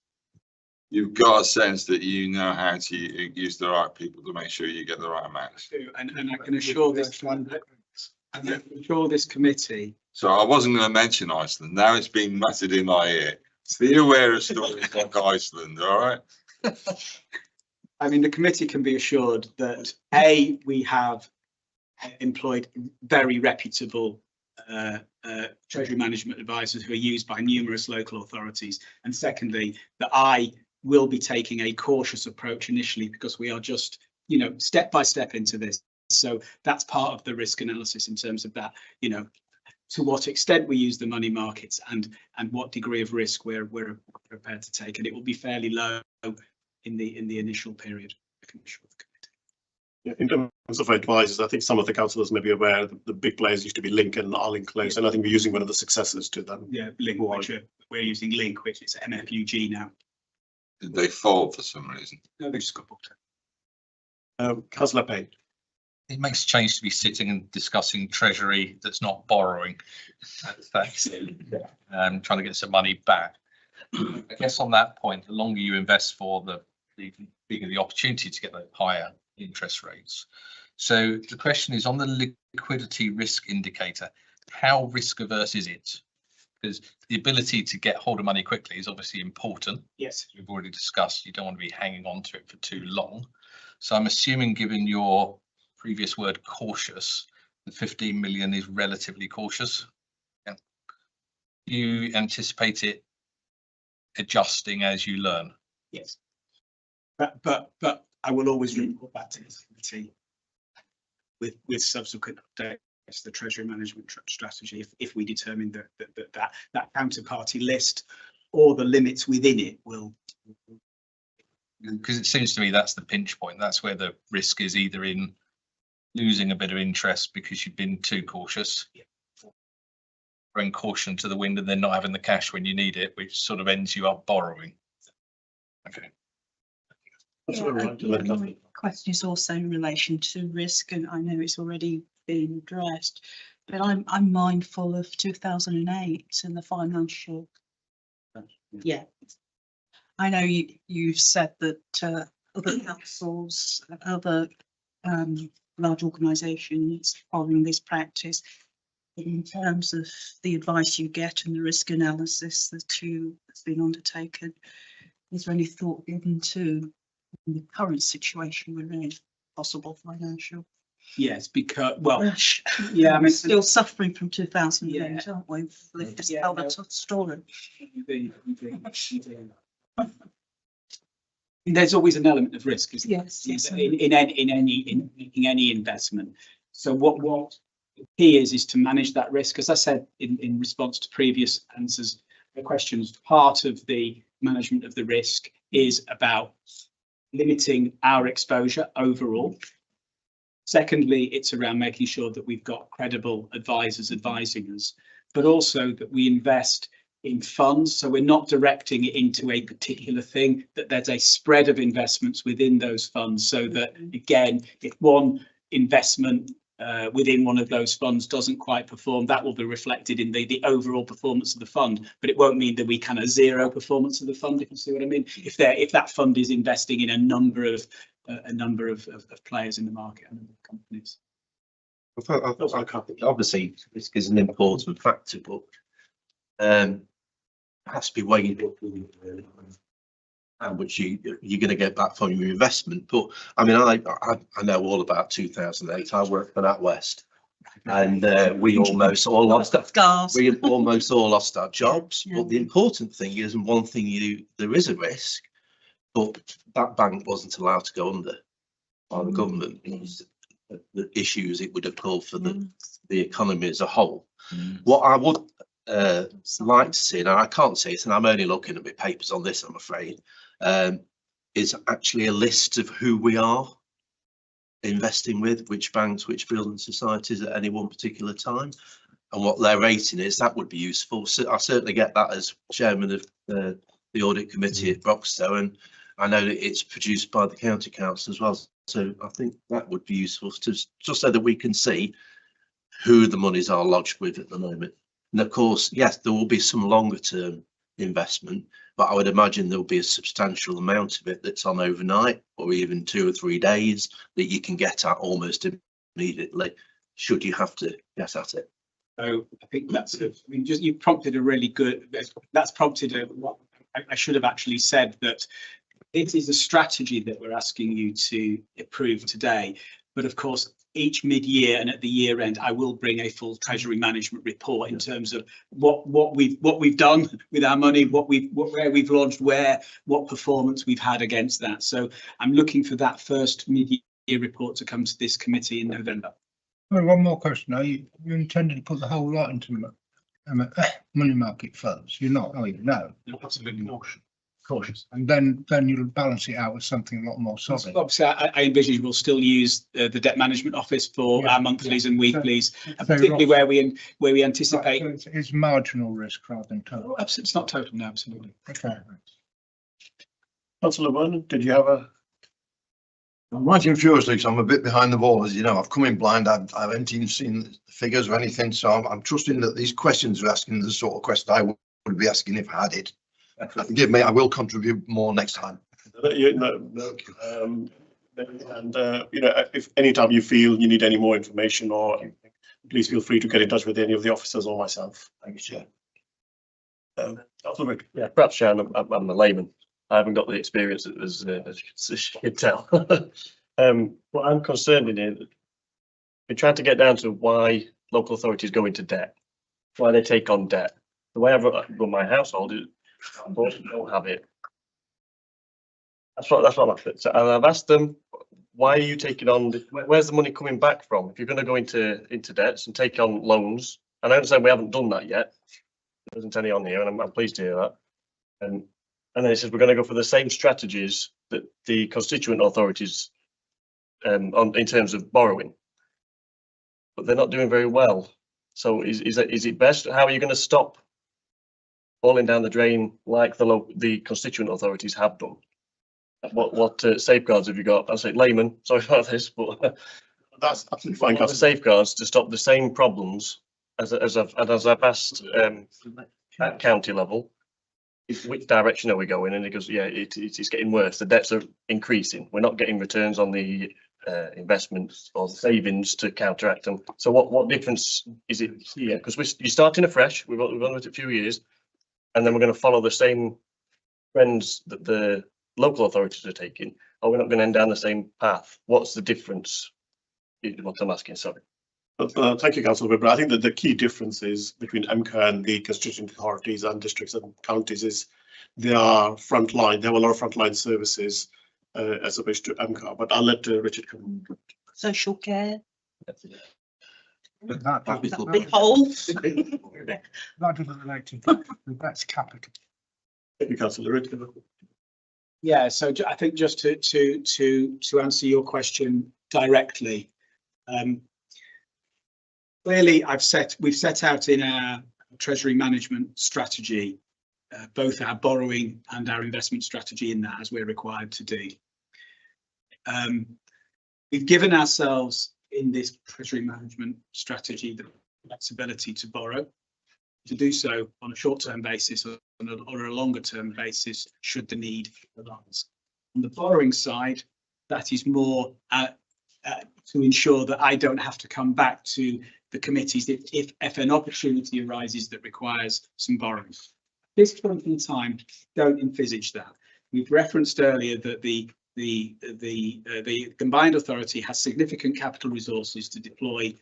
you've got a sense that you know how to use the right people to make sure you get the right amount. And I can assure this committee. So I wasn't going to mention Iceland. Now it's been muttered in my ear. So be aware of stories like Iceland, all right? I mean, the committee can be assured that A, we have employed very reputable treasury management advisors who are used by numerous local authorities. And secondly, that I will be taking a cautious approach initially because we are just, you know, step by step into this. So that's part of the risk analysis in terms of that, you know, to what extent we use the money markets and what degree of risk we're prepared to take. And it will be fairly low in the initial period. I can assure the committee. Yeah, in terms of advisors, I think some of the councillors may be aware that the big players used to be Link and Arlink Close, and I think we're using one of the successors to them. Yeah, Link, we're using Link, which is MFUG now. Did they fall for some reason? No, they just got booked. Councillor Payne. It makes a change to be sitting and discussing treasury that's not borrowing. Thanks. Trying to get some money back. I guess on that point, the longer you invest for, the bigger the opportunity to get the higher interest rates. So the question is, on the liquidity risk indicator, how risk averse is it? Because the ability to get hold of money quickly is obviously important. Yes. We've already discussed you don't want to be hanging on to it for too long. So I'm assuming, given your previous word cautious, the 15 million is relatively cautious. Yeah. You anticipate it adjusting as you learn? Yes. But I will always report back to this committee with subsequent updates to the treasury management strategy if we determine that counterparty list or the limits within it will. Because it seems to me that's the pinch point. That's where the risk is, either in losing a bit of interest because you've been too cautious, bring caution to the wind, and then not having the cash when you need it, which sort of ends you up borrowing. Okay. My question is also in relation to risk, and I know it's already been addressed, but I'm mindful of 2008 and the financial. Yeah, I know you've said that other councils, other large organisations following this practice. In terms of the advice you get and the risk analysis that's been undertaken, is there any thought given to the current situation we're in, possible financial? Yes, because, well, yeah, I mean, still suffering from 2008, aren't we? We've just held a tough story. There's always an element of risk, isn't there? Yes. In making any investment. So what the key is to manage that risk. As I said in response to previous answers, the questions, part of the management of the risk is about limiting our exposure overall. Secondly, it's around making sure that we've got credible advisors advising us, but also that we invest in funds. So we're not directing it into a particular thing, that there's a spread of investments within those funds, so that, again, if one investment within one of those funds doesn't quite perform, that will be reflected in the overall performance of the fund. But it won't mean that we kind of zero performance of the fund, if you see what I mean. If that fund is investing in a number of players in the market and companies. Obviously, risk is an important factor, but it has to be weighed up with how much you're going to get back from your investment. But I mean, I know all about 2008. I worked for NatWest, and we almost all lost our jobs. Yeah. But the important thing is, and one thing there is a risk, but that bank wasn't allowed to go under by the government. The issues it would have caused for the economy as a whole. What I would like to see, and I can't see it, and I'm only looking at my papers on this, I'm afraid, is actually a list of who we are investing with, which banks, which building societies at any one particular time, and what their rating is. That would be useful. So I certainly get that as chairman of the audit committee at Broxtowe, and I know that it's produced by the county council as well. So I think that would be useful to just so that we can see who the monies are lodged with at the moment. And of course, yes, there will be some longer term investment, but I would imagine there will be a substantial amount of it that's on overnight or even 2 or 3 days that you can get at almost immediately, should you have to get at it. So I think you prompted a really good, that's prompted what I should have actually said, that it is a strategy that we're asking you to approve today. But of course, each mid-year and at the year end, I will bring a full treasury management report in terms of what we've done with our money, where we've launched, what performance we've had against that. So I'm looking for that first mid-year report to come to this committee in November. Well, one more question. Are you intending to put the whole lot into money market funds? You're not, are you? No. Absolutely not. Cautious. And then you'll balance it out with something a lot more solid. Obviously, I envisage we'll still use the debt management office for our monthlies and weeklies, particularly where we anticipate. So it's marginal risk rather than total. Absolutely, it's not total, no, absolutely. Okay. Councillor Vernon, did you have a? I'm writing furiously because I'm a bit behind the ball, as you know. I've come in blind. I haven't even seen the figures or anything, so I'm trusting that these questions are asking the sort of question I would be asking if I had it. Forgive me, I will contribute more next time. And if anytime you feel you need any more information or anything, please feel free to get in touch with any of the officers or myself. Thank you, Chair. Yeah, perhaps, Chair, I'm a layman. I haven't got the experience as you can tell. What I'm concerned in here, we're trying to get down to why local authorities go into debt, why they take on debt. The way I've run my household is, unfortunately, don't have it. That's what I'm after. So I've asked them, why are you taking on? Where's the money coming back from? If you're going to go into debts and take on loans, and I understand we haven't done that yet. There isn't any on here, and I'm pleased to hear that. And then it says we're going to go for the same strategies that the constituent authorities in terms of borrowing, but they're not doing very well. So is it best? How are you going to stop falling down the drain like the constituent authorities have done? What safeguards have you got? I say layman, sorry about this, but that's absolutely fine. What are the safeguards to stop the same problems as I've asked at county level? Which direction are we going? And it goes, yeah, it's getting worse. The debts are increasing. We're not getting returns on the investments or the savings to counteract them. So what difference is it here? Because you're starting afresh. We've done it a few years, and then we're going to follow the same trends that the local authorities are taking. Or we're not going to end down the same path. What's the difference? Is what I'm asking. Sorry. Thank you, Councillor Webber. I think that the key difference is between EMCCA and the constituent authorities and districts and counties is they are frontline. They have a lot of frontline services as opposed to EMCCA. But I'll let Richard come. Social care. Big hole. That doesn't relate to that's capital. Thank you, Councillor Richard. Yeah, so I think just to answer your question directly, clearly we've set out in our treasury management strategy, both our borrowing and our investment strategy in that, as we're required to do. We've given ourselves in this treasury management strategy the flexibility to borrow, to do so on a short-term basis or on a longer-term basis should the need arise. On the borrowing side, that is more to ensure that I don't have to come back to the committees if an opportunity arises that requires some borrowing. At this point in time, don't envisage that. We've referenced earlier that the combined authority has significant capital resources to deploy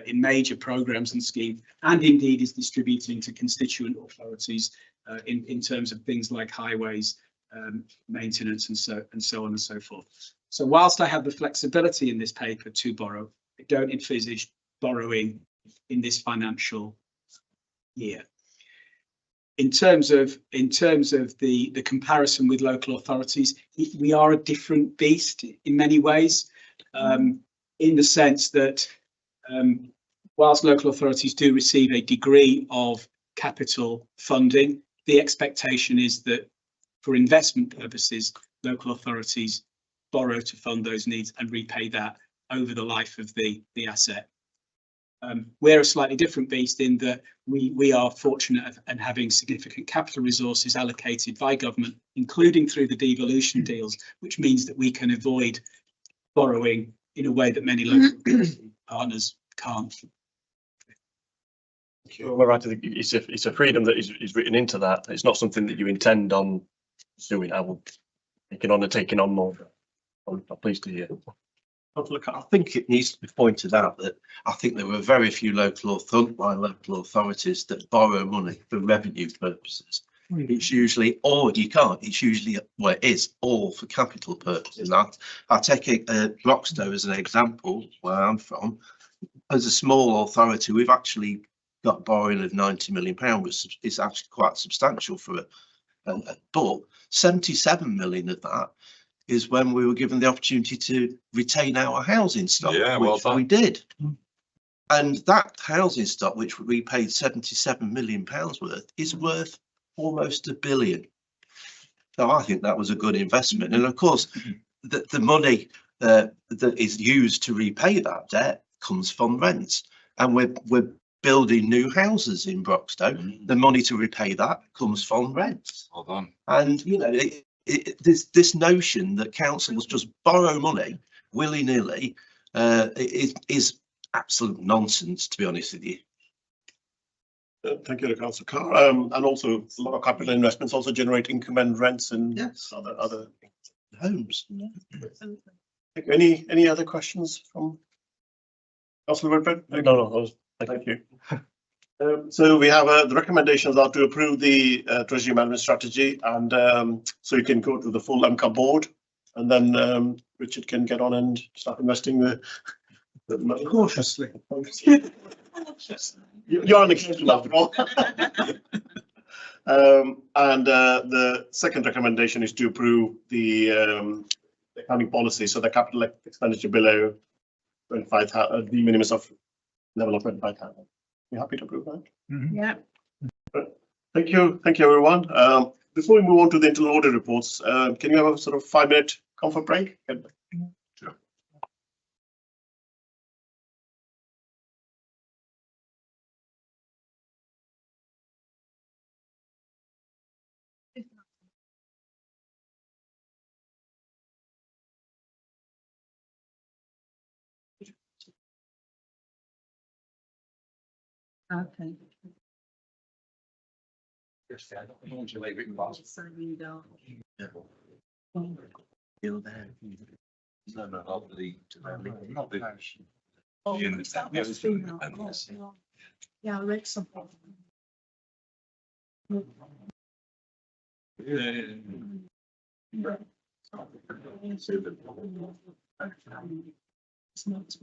in major programmes and schemes, and indeed is distributing to constituent authorities in terms of things like highways, maintenance, and so on and so forth. So whilst I have the flexibility in this paper to borrow, I don't envisage borrowing in this financial year. In terms of the comparison with local authorities, we are a different beast in many ways, in the sense that whilst local authorities do receive a degree of capital funding, the expectation is that for investment purposes, local authorities borrow to fund those needs and repay that over the life of the asset. We're a slightly different beast in that we are fortunate and having significant capital resources allocated by government, including through the devolution deals, which means that we can avoid borrowing in a way that many local partners can't. Well, right, it's a freedom that is written into that. It's not something that you intend on doing. I will taking on more. I'm pleased to hear. Look, I think it needs to be pointed out that I think there were very few local authorities that borrow money for revenue purposes. It's usually, or you can't, it's usually, well, it is all for capital purposes. I take Broxtowe as an example, where I'm from. As a small authority, we've actually got borrowing of £90 million, which is actually quite substantial for it. But 77 million of that is when we were given the opportunity to retain our housing stock, which we did. And that housing stock, which we paid £77 million worth, is worth almost £1 billion. So I think that was a good investment. And of course, the money that is used to repay that debt comes from rents. And we're building new houses in Broxtowe. The money to repay that comes from rents. Well done. And, you know, this notion that councils just borrow money willy-nilly is absolute nonsense, to be honest with you. Thank you, Councillor Carr. And also a lot of capital investments also generate income and rents and other homes. Any other questions from Councillor Whitbread? No, thank you. So we have the recommendations are to approve the treasury management strategy, and so you can go to the full EMCCA board, and then Richard can get on and start investing the money. Cautiously. You're on the occasion after all. And the second recommendation is to approve the accounting policy, so the capital expenditure below 25,000, the minimum of level of 25,000. You happy to approve that? Yeah. Thank you, everyone. Before we move on to the internal audit reports, can you have a sort of 5-minute comfort break? Sure. Okay. Still there. No, not the. Oh, yeah, I read something. It's not.